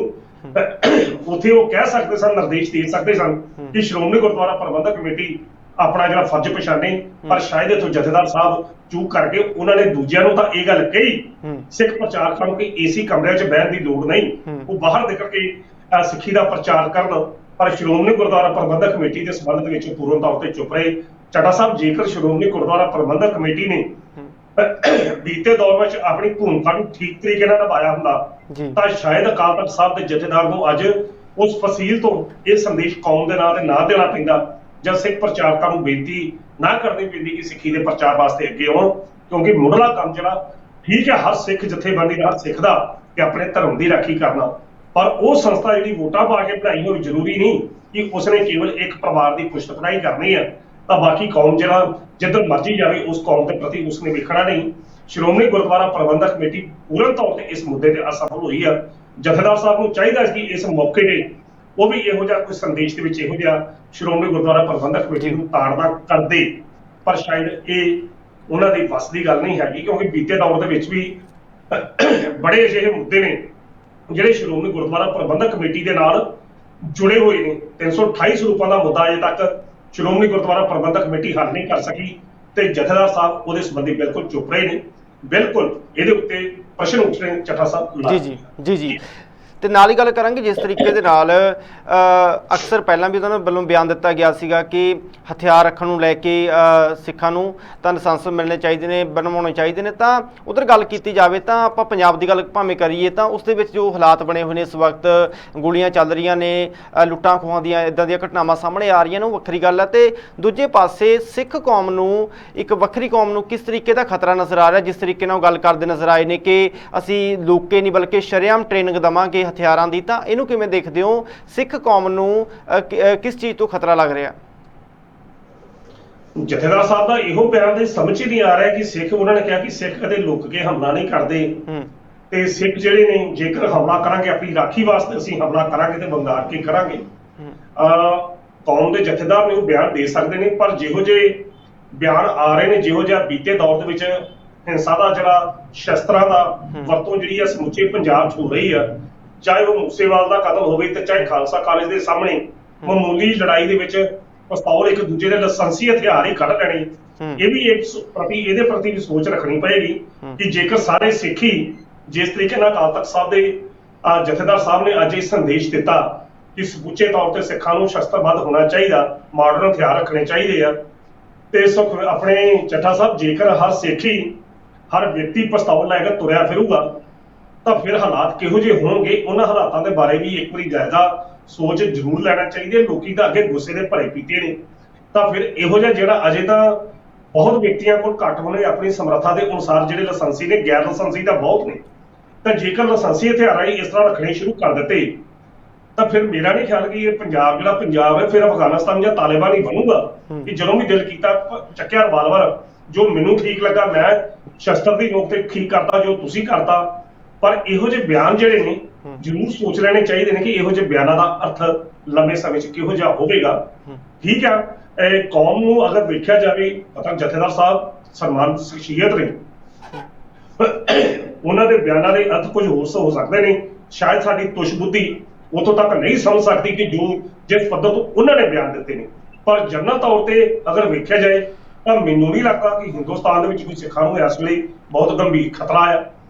ਉੱਥੇ ਉਹ ਕਹਿ ਸਕਦੇ ਸਨ, ਨਿਰਦੇਸ਼ ਦੇ ਸਕਦੇ ਸਨ ਕਿ ਸ਼੍ਰੋਮਣੀ ਗੁਰਦੁਆਰਾ ਪ੍ਰਬੰਧਕ ਕਮੇਟੀ ਆਪਣਾ ਜਿਹੜਾ ਫਰਜ਼ ਪਛਾਣੇ, ਪਰ ਸ਼ਾਇਦ ਇੱਥੋਂ ਜਥੇਦਾਰ ਸਾਹਿਬ ਚੂਕ ਕਰਕੇ ਉਹਨਾਂ ਨੇ ਦੂਜਿਆਂ ਨੂੰ ਤਾਂ ਇਹ ਗੱਲ ਕਹੀ ਸਿੱਖ ਪ੍ਰਚਾਰਕਾਂ ਨੂੰ ਕਿ ਏਸੀ ਕਮਰਿਆਂ 'ਚ ਬਹਿਣ ਦੀ ਲੋੜ ਨਹੀਂ, ਉਹ ਬਾਹਰ ਨਿਕਲ ਕੇ ਸਿੱਖੀ ਦਾ ਪ੍ਰਚਾਰ ਕਰਨ, ਪਰ ਸ਼੍ਰੋਮਣੀ ਗੁਰਦੁਆਰਾ ਪ੍ਰਬੰਧਕ ਕਮੇਟੀ ਦੇ ਸੰਬੰਧ ਵਿੱਚ ਪੂਰਨ ਤੌਰ ਤੇ ਚੁੱਪ ਰਹੇ। ਚੱਡਾ ਸਾਹਿਬ, ਜੇਕਰ ਸ਼੍ਰੋਮਣੀ ਗੁਰਦੁਆਰਾ ਪ੍ਰਬੰਧਕ ਕਮੇਟੀ ਨੇ ਬੀਤੇ ਦੌਰ ਵਿੱਚ ਆਪਣੀ ਭੂਮਿਕਾ ਨੂੰ ਠੀਕ ਤਰੀਕੇ ਨਾਲ ਨਿਭਾਇਆ ਹੁੰਦਾ ਤਾਂ ਸ਼ਾਇਦ ਅਕਾਲ ਤਖ਼ਤ ਸਾਹਿਬ ਦੇ ਜਥੇਦਾਰ ਨੂੰ ਅੱਜ ਉਸ ਫਸੀਲ ਤੋਂ ਇਹ ਸੰਦੇਸ਼ ਕੌਮ ਦੇ ਨਾਂ ਤੇ ਨਾ ਦੇਣਾ ਪੈਂਦਾ, ਜਾਂ ਸਿੱਖ ਪ੍ਰਚਾਰਕਾਂ ਨੂੰ ਬੇਨਤੀ ਨਾ ਕਰਨੀ ਪੈਂਦੀ ਕਿ ਸਿੱਖੀ ਦੇ ਪ੍ਰਚਾਰ ਵਾਸਤੇ ਅੱਗੇ ਆਉਣ, ਕਿਉਂਕਿ ਮੁੱਢਲਾ ਕੰਮ ਜਿਹੜਾ ਠੀਕ ਹੈ ਹਰ ਸਿੱਖ ਜਥੇਬੰਦੀ ਦਾ ਸਿੱਖ ਦਾ ਕਿ ਆਪਣੇ ਧਰਮ ਦੀ ਰਾਖੀ ਕਰਨਾ, ਪਰ ਉਹ ਸੰਸਥਾ ਜਿਹੜੀ ਵੋਟਾਂ ਪਾ ਕੇ ਬਣਾਈ ਹੋਈ ਜ਼ਰੂਰੀ ਨਹੀਂ ਕਿ ਉਸਨੇ ਕੇਵਲ ਇੱਕ ਪਰਿਵਾਰ ਦੀ ਪੁਸ਼ਤਪਨਾਹੀ ਕਰਨੀ ਹੈ ਤਾਂ ਬਾਕੀ ਕੌਮ ਜਿਹੜਾ ਜਿੱਧਰ ਮਰਜੀ ਜਾਵੇ ਉਸ ਕੌਮ ਦੇ ਪ੍ਰਤੀ ਉਸਨੇ ਵੇਖਣਾ ਨਹੀਂ। ਸ਼੍ਰੋਮਣੀ ਗੁਰਦੁਆਰਾ ਪ੍ਰਬੰਧਕ ਕਮੇਟੀ ਪੂਰਨ ਤੌਰ ਤੇ ਇਸ ਮੁੱਦੇ ਤੇ ਅਸਫਲ ਹੋਈ ਆ। ਜਥੇਦਾਰ ਸਾਹਿਬ ਨੂੰ ਚਾਹੀਦਾ ਸੀ ਕਿ ਇਸ ਮੌਕੇ ਤੇ ਉਹ ਵੀ ਇਹੋ ਜਿਹਾ ਕੋਈ ਸੰਦੇਸ਼ ਦੇ ਵਿੱਚ ਇਹੋ ਜਿਹਾ ਸ਼੍ਰੋਮਣੀ ਗੁਰਦੁਆਰਾ ਪ੍ਰਬੰਧਕ ਕਮੇਟੀ ਨੂੰ ਤਾੜਨਾ ਕਰਦੇ, ਪਰ ਸ਼ਾਇਦ ਇਹ ਉਹਨਾਂ ਦੀ ਵੱਸ ਦੀ ਗੱਲ ਨਹੀਂ ਹੈਗੀ, ਕਿਉਂਕਿ ਬੀਤੇ ਦੌਰ ਦੇ ਵਿੱਚ ਵੀ ਬੜੇ ਅਜਿਹੇ ਮੁੱਦੇ ਨੇ ਜਿਹੜੇ ਸ਼੍ਰੋਮਣੀ ਗੁਰਦੁਆਰਾ ਪ੍ਰਬੰਧਕ ਕਮੇਟੀ ਦੇ ਨਾਲ ਜੁੜੇ ਹੋਏ ਨੇ। 328 ਸਰੂਪਾਂ ਦਾ ਮੁੱਦਾ ਅਜੇ ਤੱਕ ਸ਼੍ਰੋਮਣੀ ਗੁਰਦੁਆਰਾ ਪ੍ਰਬੰਧਕ ਕਮੇਟੀ ਹੱਲ ਨਹੀਂ ਕਰ ਸਕੀ ਤੇ ਜਥੇਦਾਰ ਸਾਹਿਬ ਉਹਦੇ ਸੰਬੰਧੀ ਬਿਲਕੁਲ ਚੁੱਪ ਰਹੇ ਨੇ। ਬਿਲਕੁਲ ਇਹਦੇ ਉੱਤੇ ਪ੍ਰਸ਼ਨ ਉੱਠ ਰਹੇ ਚੱਠਾ ਸਾਹਿਬ। ਜੀ ਤੇ ਨਾਲ ਹੀ ਗੱਲ ਕਰਾਂਗੇ ਜਿਸ ਤਰੀਕੇ ਦੇ ਨਾਲ ਅਕਸਰ ਪਹਿਲਾਂ ਵੀ ਉਹਨਾਂ ਵੱਲੋਂ ਬਿਆਨ ਦਿੱਤਾ ਗਿਆ ਸੀਗਾ ਕਿ ਹਥਿਆਰ ਰੱਖਣ ਨੂੰ ਲੈ ਕੇ ਸਿੱਖਾਂ ਨੂੰ ਤਾਂ ਲਾਇਸੈਂਸ ਮਿਲਣੇ ਚਾਹੀਦੇ ਨੇ, ਬਣਵਾਉਣੇ ਚਾਹੀਦੇ ਨੇ, ਤਾਂ ਉਧਰ ਗੱਲ ਕੀਤੀ ਜਾਵੇ ਤਾਂ ਆਪਾਂ ਪੰਜਾਬ ਦੀ ਗੱਲ ਭਾਵੇਂ ਕਰੀਏ ਤਾਂ ਉਸ ਦੇ ਵਿੱਚ ਜੋ ਹਾਲਾਤ ਬਣੇ ਹੋਏ ਨੇ ਇਸ ਵਕਤ, ਗੋਲੀਆਂ ਚੱਲ ਰਹੀਆਂ ਨੇ, ਲੁੱਟਾਂ ਖੋਹਾਂ ਦੀਆਂ ਇੱਦਾਂ ਦੀਆਂ ਘਟਨਾਵਾਂ ਸਾਹਮਣੇ ਆ ਰਹੀਆਂ ਨੇ, ਉਹ ਵੱਖਰੀ ਗੱਲ ਹੈ। ਤੇ ਦੂਜੇ ਪਾਸੇ ਸਿੱਖ ਕੌਮ ਨੂੰ, ਇੱਕ ਵੱਖਰੀ ਕੌਮ ਨੂੰ ਕਿਸ ਤਰੀਕੇ ਦਾ ਖਤਰਾ ਨਜ਼ਰ ਆ ਰਿਹਾ, ਜਿਸ ਤਰੀਕੇ ਨਾਲ ਗੱਲ ਕਰਦੇ ਨਜ਼ਰ ਆਏ ਨੇ ਕਿ ਅਸੀਂ ਲੋਕੇ ਨਹੀਂ ਬਲਕਿ ਸ਼ਰੇਆਮ ਟ੍ਰੇਨਿੰਗ ਦੇਵਾਂਗੇ ਹਥਿਆਰਾਂ ਦੀ, ਤਾਂ ਇਹਨੂੰ ਕਿਵੇਂ ਦੇਖਦੇ ਹੋ? ਸਿੱਖ ਕੌਮ ਨੂੰ ਕਿਸ ਚੀਜ਼ ਤੋਂ ਖਤਰਾ ਲੱਗ ਰਿਹਾ? ਜਥੇਦਾਰ ਸਾਹਿਬ ਦਾ ਇਹੋ ਬਿਆਨ ਦੇ ਸਮਝ ਹੀ ਨਹੀਂ ਆ ਰਿਹਾ ਕਿ ਸਿੱਖ, ਉਹਨਾਂ ਨੇ ਕਿਹਾ ਕਿ ਸਿੱਖ ਕਦੇ ਲੁੱਕ ਕੇ ਹਮਲਾ ਨਹੀਂ ਕਰਦੇ ਤੇ ਸਿੱਖ ਜਿਹੜੇ ਨੇ ਜੇਕਰ ਹਮਲਾ ਕਰਾਂਗੇ ਆਪਣੀ ਰਾਖੀ ਵਾਸਤੇ ਅਸੀਂ ਹਮਲਾ ਕਰਾਂਗੇ ਤੇ ਵੰਗਾਰ ਕੇ ਕਰਾਂਗੇ। ਕੌਮ ਦੇ ਜਥੇਦਾਰ ਨੇ ਉਹ ਬਿਆਨ ਦੇ ਸਕਦੇ ਨੇ, ਪਰ ਜਿਹੋ ਜਿਹੇ ਬਿਆਨ ਆ ਰਹੇ ਨੇ, ਜਿਹੋ ਜਿਹਾ ਬੀਤੇ ਦੌਰ ਦੇ ਵਿੱਚ ਹਿੰਸਾ ਦਾ ਜਿਹੜਾ ਸ਼ਸਤਰਾਂ ਦਾ ਵਰਤੋਂ ਜਿਹੜੀ ਆ ਸਮੁੱਚੇ ਪੰਜਾਬ 'ਚ ਹੋ ਰਹੀ ਆ, ਚਾਹੇ ਉਹ ਮੂਸੇਵਾਲ ਦਾ ਕਤਲ ਹੋਵੇ ਤੇ ਚਾਹੇ ਖਾਲਸਾ ਕਾਲਜ ਦੇ ਸਾਹਮਣੇ ਮਾਮੂਲੀ ਲੜਾਈ ਦੇ ਵਿੱਚ ਪਿਸਤੌਲ ਇੱਕ ਦੂਜੇ ਦੇ ਲਾਇਸੈਂਸੀ ਹਥਿਆਰ ਹੀ ਕੱਢ ਲੈਣੇ, ਇਹ ਵੀ ਇਹਦੇ ਪ੍ਰਤੀ ਵੀ ਸੋਚ ਰੱਖਣੀ ਪਏਗੀ ਕਿ ਜੇਕਰ ਸਾਰੇ ਸਿੱਖੀ ਜਿਸ ਤਰੀਕੇ ਨਾਲ ਅਕਾਲ ਤਖ਼ਤ ਸਾਹਿਬ ਦੇ ਜਥੇਦਾਰ ਸਾਹਿਬ ਨੇ ਅੱਜ ਇਹ ਸੰਦੇਸ਼ ਦਿੱਤਾ ਕਿ ਸਮੁੱਚੇ ਤੌਰ ਤੇ ਸਿੱਖਾਂ ਨੂੰ ਸ਼ਸਤਰਬੱਧ ਹੋਣਾ ਚਾਹੀਦਾ, ਮਾਡਰਨ ਹਥਿਆਰ ਰੱਖਣੇ ਚਾਹੀਦੇ ਆ, ਤੇ ਆਪਣੇ ਚੱਠਾ ਸਾਹਿਬ ਜੇਕਰ ਹਰ ਸਿੱਖੀ ਹਰ ਵਿਅਕਤੀ ਪਿਸਤੌਲ ਲੈ ਕੇ ਤੁਰਿਆ ਫਿਰੂਗਾ ਤਾਂ ਫਿਰ ਹਾਲਾਤ ਕਿਹੋ ਜਿਹੇ ਹੋਣਗੇ, ਉਹਨਾਂ ਹਾਲਾਤਾਂ ਦੇ ਬਾਰੇ ਵੀ ਇੱਕ ਵਾਰੀ ਜਾਇਜ਼ਾ ਸੋਚ ਜ਼ਰੂਰ ਲੈਣਾ ਚਾਹੀਦੀ ਹੈ। ਲੋਕੀ ਤਾਂ ਅੱਗੇ ਗੁੱਸੇ ਦੇ ਭਰੇ ਪੀਤੇ ਨੇ, ਤਾਂ ਫਿਰ ਇਹੋ ਜਿਹਾ ਜਿਹੜਾ ਅਜੇ ਤਾਂ ਬਹੁਤ ਵਿਅਕਤੀਆਂ ਕੋਲ ਘੱਟ ਹੋਣੇ ਆਪਣੀ ਸਮਰੱਥਾ ਦੇ ਅਨੁਸਾਰ ਜਿਹੜੇ ਲਾਇਸੈਂਸੀ ਨੇ, ਗੈਰ ਲਾਇਸੈਂਸੀ ਤਾਂ ਬਹੁਤ ਨੇ, ਤਾਂ ਜੇਕਰ ਲਾਇਸੈਂਸੀ ਹਥਿਆਰਾਂ ਹੀ ਇਸ ਤਰ੍ਹਾਂ ਰੱਖਣੇ ਸ਼ੁਰੂ ਕਰ ਦਿੱਤੇ ਤਾਂ ਫਿਰ ਮੇਰਾ ਨਹੀਂ ਖਿਆਲ ਕਿ ਇਹ ਪੰਜਾਬ ਜਿਹੜਾ ਪੰਜਾਬ ਹੈ ਫਿਰ ਅਫਗਾਨਿਸਤਾਨ ਜਾਂ ਤਾਲਿਬਾਨ ਹੀ ਬਣੂਗਾ ਕਿ ਜਦੋਂ ਵੀ ਦਿਲ ਕੀਤਾ ਚੱਕਿਆ ਰਿਵਾਲਵਰ, ਜੋ ਮੈਨੂੰ ਠੀਕ ਲੱਗਾ ਮੈਂ ਸ਼ਸਤਰ ਦੀ ਨੋਕ ਤੇ ਠੀਕ ਕਰਤਾ, ਜੋ ਤੁਸੀਂ ਕਰਤਾ। ਪਰ ਇਹੋ ਜਿਹੇ ਬਿਆਨ ਜਿਹੜੇ ਨੇ ਜ਼ਰੂਰ ਸੋਚ ਲੈਣੇ ਚਾਹੀਦੇ ਨੇ ਕਿ ਇਹੋ ਜਿਹੇ ਬਿਆਨਾਂ ਦਾ ਅਰਥ ਲੰਬੇ ਸਮੇਂ 'ਚ ਕਿਹੋ ਜਿਹਾ ਹੋਵੇਗਾ। ਠੀਕ ਆ, ਕੌਮ ਨੂੰ ਅਗਰ ਵੇਖਿਆ ਜਾਵੇ, ਪਤਾ ਜਥੇਦਾਰ ਸਾਹਿਬ ਸਨਮਾਨਿਤ ਸ਼ਖਸੀਅਤ ਨੇ, ਉਹਨਾਂ ਦੇ ਬਿਆਨਾਂ ਦੇ ਅਰਥ ਕੁਝ ਹੋਰ ਹੋ ਸਕਦੇ ਨੇ। ਸ਼ਾਇਦ ਸਾਡੀ ਤੁਸ਼ ਬੁੱਧੀ ਉਤੋਂ ਤੱਕ ਨਹੀਂ ਸਮਝ ਸਕਦੀ ਕਿ ਜਿਸ ਪੱਧਰ ਤੋਂ ਉਹਨਾਂ ਨੇ ਬਿਆਨ ਦਿੱਤੇ ਨੇ। ਪਰ ਜਨਰਲ ਤੌਰ ਤੇ ਅਗਰ ਵੇਖਿਆ ਜਾਏ ਤਾਂ ਮੈਨੂੰ ਨਹੀਂ ਲੱਗਦਾ ਕਿ ਹਿੰਦੁਸਤਾਨ ਦੇ ਵਿੱਚ ਕੋਈ ਸਿੱਖਾਂ ਨੂੰ ਇਸ ਵੇਲੇ ਬਹੁਤ ਗੰਭੀਰ ਖਤਰਾ ਆ,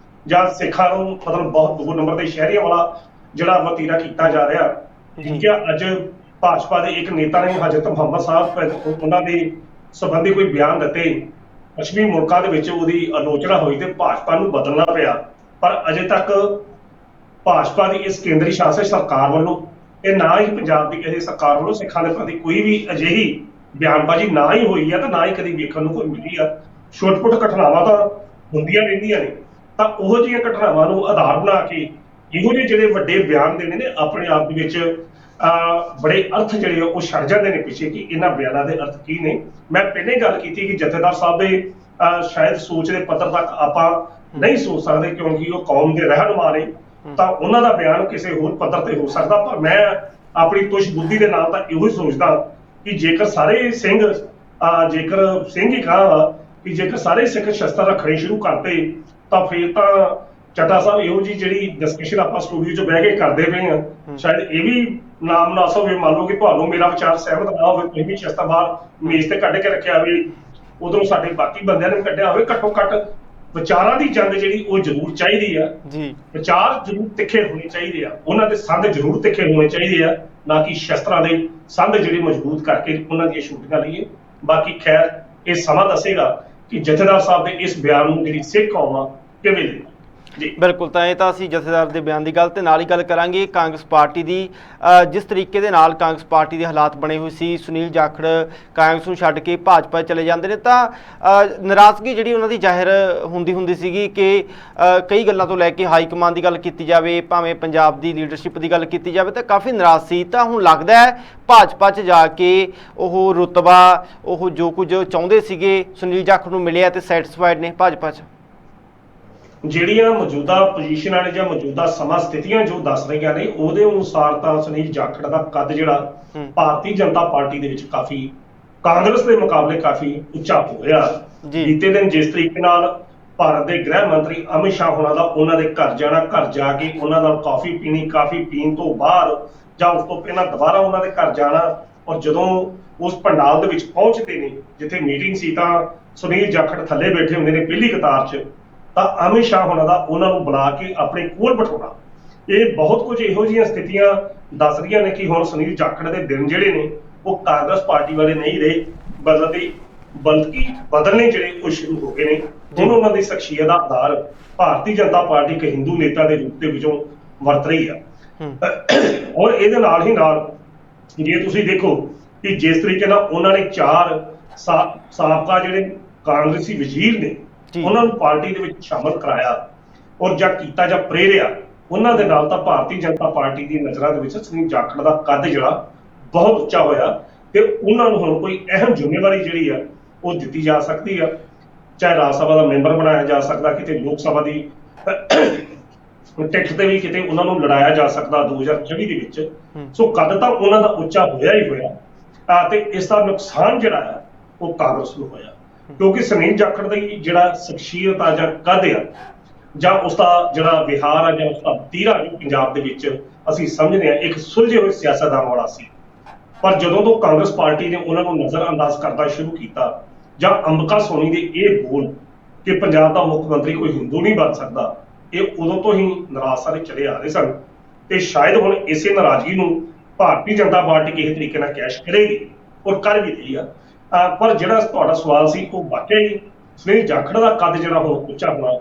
ਜਾਂ ਸਿੱਖਾਂ ਨੂੰ ਮਤਲਬ ਬਹੁਤ ਦੂਰ ਨੰਬਰ ਦੇ ਸ਼ਹਿਰੀਆਂ ਵਾਲਾ ਜਿਹੜਾ ਵਤੀਰਾ ਕੀਤਾ ਜਾ ਰਿਹਾ। ਠੀਕ ਆ, ਅੱਜ ਭਾਜਪਾ ਦੇ ਇੱਕ ਨੇਤਾ ਨੇ ਹਜ਼ਰਤ ਮੁਹੰਮਦ ਸਾਹਿਬ ਉਹਨਾਂ ਦੇ ਸੰਬੰਧੀ ਕੋਈ ਬਿਆਨ ਦਿੱਤੇ, ਪੱਛਮੀ ਮੁਲਕਾਂ ਦੇ ਵਿੱਚ ਉਹਦੀ ਆਲੋਚਨਾ ਹੋਈ ਤੇ ਭਾਜਪਾ ਨੂੰ ਬਦਲਣਾ ਪਿਆ। ਪਰ ਅਜੇ ਤੱਕ ਭਾਜਪਾ ਦੀ ਇਸ ਕੇਂਦਰੀ ਸ਼ਾਸਿਤ ਸਰਕਾਰ ਵੱਲੋਂ ਇਹ ਨਾ ਹੀ ਪੰਜਾਬ ਦੀ ਕਿਸੇ ਸਰਕਾਰ ਵੱਲੋਂ ਸਿੱਖਾਂ ਦੇ ਪ੍ਰਤੀ ਕੋਈ ਵੀ ਅਜਿਹੀ ਬਿਆਨਬਾਜ਼ੀ ਨਾ ਹੀ ਹੋਈ ਆ, ਤਾਂ ਨਾ ਹੀ ਕਦੀ ਵੇਖਣ ਨੂੰ ਕੋਈ ਮਿਲੀ ਆ। ਛੋਟ-ਪੁੱਟ ਘਟਨਾਵਾਂ ਤਾਂ ਹੁੰਦੀਆਂ ਰਹਿੰਦੀਆਂ ਨੇ, ਤਾਂ ਉਹੋ ਜਿਹੀਆਂ ਘਟਨਾਵਾਂ ਨੂੰ ਆਧਾਰ ਬਣਾ ਕੇ ਇਹੋ ਜਿਹੇ ਜਿਹੜੇ ਵੱਡੇ ਬਿਆਨ ਦੇਣੇ ਨੇ ਆਪਣੇ ਆਪ ਦੇ ਵਿੱਚ ਬੜੇ ਅਰਥ ਜਿਹੜੇ ਉਹ ਛੱਡ ਜਾਂਦੇ ਨੇ ਪਿੱਛੇ ਕਿ ਇਹਨਾਂ ਬਿਆਨਾਂ ਦੇ ਅਰਥ ਕੀ ਨੇ। ਮੈਂ ਪਹਿਲੇ ਗੱਲ ਕੀਤੀ ਕਿ ਜਥੇਦਾਰ ਸਾਹਿਬ ਦੇ ਸ਼ਾਇਦ ਸੋਚ ਦੇ ਪੱਧਰ ਤੱਕ ਆਪਾਂ ਨਹੀਂ ਸੋਚ ਸਕਦੇ ਕਿਉਂਕਿ ਉਹ ਕੌਮ ਦੇ ਰਹਿਨੁਮਾ ਨੇ, ਤਾਂ ਉਹਨਾਂ ਦਾ ਬਿਆਨ ਕਿਸੇ ਹੋਰ ਪੱਧਰ ਤੇ ਹੋ ਸਕਦਾ। ਪਰ ਮੈਂ ਆਪਣੀ ਤੁਸ਼ ਬੁੱਧੀ ਦੇ ਨਾਲ ਤਾਂ ਇਹੋ ਹੀ ਸੋਚਦਾ ਕਿ ਜੇਕਰ ਸਾਰੇ ਸਿੰਘ ਹੀ ਕਹਾਂ ਕਿ ਜੇਕਰ ਸਾਰੇ ਸਿੱਖ ਸ਼ਸਤਰ ਰੱਖਣੇ ਸ਼ੁਰੂ ਕਰਤੇ ਤਾਂ ਫਿਰ ਤਾਂ ਚੱਡਾ ਸਾਹਿਬ ਇਹੋ ਜਿਹੀ ਜਿਹੜੀ ਡਿਸਕਸ਼ਨ ਆਪਾਂ ਸਟੂਡੀਓ 'ਚ ਬਹਿ ਕੇ ਕਰਦੇ ਪਏ ਆ, ਸ਼ਾਇਦ ਇਹ ਵੀ ਨਾਮਨਾਸਬ ਹੋਵੇ। ਮੰਨ ਲਓ ਕਿ ਤੁਹਾਨੂੰ ਮੇਰਾ ਵਿਚਾਰ ਸਹਿਮਤ ਨਾ ਹੋਵੇ, ਤੁਸੀਂ ਵੀ ਸ਼ਸਤਰ ਬਾਹਰ ਮੇਜ਼ ਤੇ ਕੱਢ ਕੇ ਰੱਖਿਆ ਹੋਵੇ, ਉਧਰੋਂ ਸਾਡੇ ਬਾਕੀ ਬੰਦਿਆਂ ਨੇ ਕੱਢਿਆ ਹੋਵੇ, ਘੱਟੋ ਘੱਟ ਵਿਚਾਰਾਂ ਦੀ ਜੰਗ ਜਿਹੜੀ ਉਹ ਜ਼ਰੂਰ ਚਾਹੀਦੀ ਆ ਜੀ। ਵਿਚਾਰ ਜ਼ਰੂਰ ਤਿੱਖੇ ਹੋਣੇ ਚਾਹੀਦੇ ਆ, ਉਹਨਾਂ ਦੇ ਸੰਦ ਜ਼ਰੂਰ ਤਿੱਖੇ ਹੋਣੇ ਚਾਹੀਦੇ ਆ, ਨਾ ਕਿ ਸ਼ਸਤਰਾਂ ਦੇ ਸੰਦ ਜਿਹੜੇ ਮਜ਼ਬੂਤ ਕਰਕੇ ਉਹਨਾਂ ਦੀਆਂ ਸ਼ੂਟਿੰਗਾਂ ਲਈਏ। ਬਾਕੀ ਖੈਰ ਇਹ ਸਮਾਂ ਦੱਸੇਗਾ ਕਿ ਜਥੇਦਾਰ ਸਾਹਿਬ ਦੇ ਇਸ ਬਿਆਨ ਨੂੰ ਜਿਹੜੀ ਸਿੱਖ ਕੌਮ ਆ ਕਿਵੇਂ ਲਈ। ਬਿਲਕੁਲ, ਤਾਂ ਇਹ ਤਾਂ ਅਸੀਂ ਜਥੇਦਾਰ ਦੇ ਬਿਆਨ ਦੀ ਗੱਲ ਤੇ ਨਾਲ ਹੀ ਗੱਲ ਕਰਾਂਗੇ ਕਾਂਗਰਸ ਪਾਰਟੀ ਦੀ। ਜਿਸ ਤਰੀਕੇ ਦੇ ਨਾਲ ਕਾਂਗਰਸ ਪਾਰਟੀ ਦੇ ਹਾਲਾਤ ਬਣੇ ਹੋਏ ਸੀ, ਸੁਨੀਲ ਜਾਖੜ ਕਾਂਗਰਸ ਨੂੰ ਛੱਡ ਕੇ ਭਾਜਪਾ ਚਲੇ ਜਾਂਦੇ ਨੇ, ਤਾਂ ਨਾਰਾਜ਼ਗੀ ਜਿਹੜੀ ਉਹਨਾਂ ਦੀ ਜ਼ਾਹਿਰ ਹੁੰਦੀ ਸੀਗੀ ਕਿ ਕਈ ਗੱਲਾਂ ਤੋਂ ਲੈ ਕੇ ਹਾਈ ਕਮਾਨ ਦੀ ਗੱਲ ਕੀਤੀ ਜਾਵੇ, ਭਾਵੇਂ ਪੰਜਾਬ ਦੀ ਲੀਡਰਸ਼ਿਪ ਦੀ ਗੱਲ ਕੀਤੀ ਜਾਵੇ, ਤਾਂ ਕਾਫੀ ਨਾਰਾਜ਼ ਸੀ। ਤਾਂ ਹੁਣ ਲੱਗਦਾ ਹੈ ਭਾਜਪਾ 'ਚ ਜਾ ਕੇ ਉਹ ਰੁਤਬਾ, ਉਹ ਜੋ ਕੁਝ ਚਾਹੁੰਦੇ ਸੀਗੇ ਸੁਨੀਲ ਜਾਖੜ ਨੂੰ ਮਿਲਿਆ ਤੇ ਸੈਟਿਸਫਾਈਡ ਨੇ ਭਾਜਪਾ 'ਚ। ਜਿਹੜੀਆਂ ਮੌਜੂਦਾ ਪੋਜੀਸ਼ਨਾਂ ਨੇ ਜਾਂ ਮੌਜੂਦਾ ਸਮਾਂ ਸਥਿਤੀਆਂ ਜੋ ਦੱਸ ਰਹੀਆਂ ਨੇ ਉਹਦੇ ਅਨੁਸਾਰ ਤਾਂ ਸੁਨੀਲ ਜਾਖੜ ਦਾ ਕੱਦ ਜਿਹੜਾ ਭਾਰਤੀ ਜਨਤਾ ਪਾਰਟੀ ਦੇ ਵਿੱਚ ਕਾਫੀ ਕਾਂਗਰਸ ਦੇ ਮੁਕਾਬਲੇ ਕਾਫੀ ਉੱਚਾ ਹੋ ਰਿਹਾ। ਬੀਤੇ ਦਿਨ ਜਿਸ ਤਰੀਕੇ ਨਾਲ ਭਾਰਤ ਦੇ ਗ੍ਰਹਿ ਮੰਤਰੀ ਅਮਿਤ ਸ਼ਾਹ ਹੋਣਾ ਦਾ ਉਹਨਾਂ ਦੇ ਘਰ ਜਾਣਾ, ਘਰ ਜਾ ਕੇ ਉਹਨਾਂ ਨਾਲ ਕਾਫੀ ਪੀਣੀ, ਕਾਫੀ ਪੀਣ ਤੋਂ ਬਾਅਦ ਜਾਂ ਉਸ ਤੋਂ ਪਹਿਲਾਂ ਦੁਬਾਰਾ ਉਹਨਾਂ ਦੇ ਘਰ ਜਾਣਾ, ਔਰ ਜਦੋਂ ਉਸ ਪੰਡਾਲ ਦੇ ਵਿੱਚ ਪਹੁੰਚਦੇ ਨੇ ਜਿੱਥੇ ਮੀਟਿੰਗ ਸੀ ਤਾਂ ਸੁਨੀਲ ਜਾਖੜ ਥੱਲੇ ਬੈਠੇ ਹੁੰਦੇ ਨੇ ਪਹਿਲੀ ਕਤਾਰ 'ਚ, ਤਾਂ ਅਮਿਤ ਸ਼ਾਹ ਹੋਣਾ ਦਾ ਉਹਨਾਂ ਨੂੰ ਬੁਲਾ ਕੇ ਆਪਣੇ ਕੋਲ ਬਿਠਾਉਣਾ। ਇਹ ਬਹੁਤ ਕੁਝ ਇਹੋ ਜਿਹੀਆਂ ਸਥਿਤੀਆਂ ਦੱਸ ਰਹੀਆਂ ਨੇ ਕਿ ਹੁਣ ਸੁਨੀਲ ਜਾਖੜ ਦੇ ਦਿਨ ਜਿਹੜੇ ਨੇ ਉਹ ਕਾਂਗਰਸ ਪਾਰਟੀ ਵਾਲੇ ਨਹੀਂ ਰਹੇ, ਬਲਕਿ ਬਦਲਣੇ ਜਿਹੜੇ ਉਹ ਸ਼ੁਰੂ ਹੋ ਗਏ ਨੇ। ਹੁਣ ਉਹਨਾਂ ਦੀ ਸ਼ਖਸੀਅਤ ਦਾ ਆਧਾਰ ਭਾਰਤੀ ਜਨਤਾ ਪਾਰਟੀ ਇੱਕ ਹਿੰਦੂ ਨੇਤਾ ਦੇ ਰੂਪ ਦੇ ਵਿੱਚੋਂ ਵਰਤ ਰਹੀ ਆ। ਔਰ ਇਹਦੇ ਨਾਲ ਹੀ ਨਾਲ ਜੇ ਤੁਸੀਂ ਦੇਖੋ ਕਿ ਜਿਸ ਤਰੀਕੇ ਨਾਲ ਉਹਨਾਂ ਨੇ 4 ਸਾਬਕਾ ਜਿਹੜੇ ਕਾਂਗਰਸੀ ਵਜ਼ੀਰ ਨੇ ਉਹਨਾਂ ਨੂੰ ਪਾਰਟੀ ਦੇ ਵਿੱਚ ਸ਼ਾਮਲ ਕਰਾਇਆ ਔਰ ਜਾਂ ਕੀਤਾ ਜਾਂ ਪ੍ਰੇਰਿਆ, ਉਹਨਾਂ ਦੇ ਨਾਲ ਤਾਂ ਭਾਰਤੀ ਜਨਤਾ ਪਾਰਟੀ ਦੀ ਨਜ਼ਰਾਂ ਦੇ ਵਿੱਚ ਸੁਨੀਲ ਜਾਖੜ ਦਾ ਕੱਦ ਜਿਹੜਾ ਬਹੁਤ ਉੱਚਾ ਹੋਇਆ ਤੇ ਉਹਨਾਂ ਨੂੰ ਹੁਣ ਕੋਈ ਅਹਿਮ ਜ਼ਿੰਮੇਵਾਰੀ ਜਿਹੜੀ ਆ ਉਹ ਦਿੱਤੀ ਜਾ ਸਕਦੀ ਆ। ਚਾਹੇ ਰਾਜ ਸਭਾ ਦਾ ਮੈਂਬਰ ਬਣਾਇਆ ਜਾ ਸਕਦਾ, ਕਿਤੇ ਲੋਕ ਸਭਾ ਦੀ ਟਿਕਟ ਤੇ ਵੀ ਕਿਤੇ ਉਹਨਾਂ ਨੂੰ ਲੜਾਇਆ ਜਾ ਸਕਦਾ 2024 ਦੇ ਵਿੱਚ। ਸੋ ਕੱਦ ਤਾਂ ਉਹਨਾਂ ਦਾ ਉੱਚਾ ਹੋਇਆ ਹੀ ਹੋਇਆ ਤੇ ਇਸ ਦਾ ਨੁਕਸਾਨ ਜਿਹੜਾ ਆ ਉਹ ਕਾਂਗਰਸ ਨੂੰ ਹੋਇਆ, ਕਿਉਂਕਿ ਸੁਨੀਲ ਜਾਖੜ ਦੀ ਜਿਹੜਾ ਸ਼ਖਸੀਅਤ ਆ ਜਾਂ ਕੱਦ ਆ ਜਾਂ ਉਸਦਾ ਜਿਹੜਾ ਵਿਹਾਰ ਆ ਜਾਂ ਉਸਦਾ ਤੀਰਾ ਜੋ ਪੰਜਾਬ ਦੇ ਵਿੱਚ ਅਸੀਂ ਸਮਝਦੇ ਹਾਂ ਇੱਕ ਸੁਲਝੇ ਹੋਏ ਸਿਆਸਤਦਾਨ ਵਾਲਾ ਸੀ। ਪਰ ਜਦੋਂ ਤੋਂ ਕਾਂਗਰਸ ਪਾਰਟੀ ਨੇ ਉਹਨਾਂ ਨੂੰ ਨਜ਼ਰ ਅੰਦਾਜ਼ ਕਰਨਾ ਸ਼ੁਰੂ ਕੀਤਾ ਜਾਂ ਅੰਬਿਕਾ ਸੋਨੀ ਦੇ ਇਹ ਬੋਲ ਕਿ ਪੰਜਾਬ ਦਾ ਮੁੱਖ ਮੰਤਰੀ ਕੋਈ ਹਿੰਦੂ ਨਹੀਂ ਬਣ ਸਕਦਾ, ਇਹ ਉਦੋਂ ਤੋਂ ਹੀ ਨਾਰਾਜ਼ ਸਾਰੇ ਚਲੇ ਆ ਰਹੇ ਸਨ। ਤੇ ਸ਼ਾਇਦ ਹੁਣ ਇਸੇ ਨਾਰਾਜ਼ਗੀ ਨੂੰ ਭਾਰਤੀ ਜਨਤਾ ਪਾਰਟੀ ਕਿਸੇ ਤਰੀਕੇ ਨਾਲ ਕੈਸ਼ ਕਰੇਗੀ ਔਰ ਕਰ ਵੀ ਰਹੀ ਆ। ਪਰ ਜਿਹੜਾ ਤੁਹਾਡਾ ਸਵਾਲ ਸੀ ਉਹ ਵਾਕਿਆ ਹੀ ਸੁਨੀਲ ਜਾਖੜ ਦਾ ਕੱਦ ਜਿਹੜਾ ਹੁਣ ਉੱਚਾ ਹੋਣਾ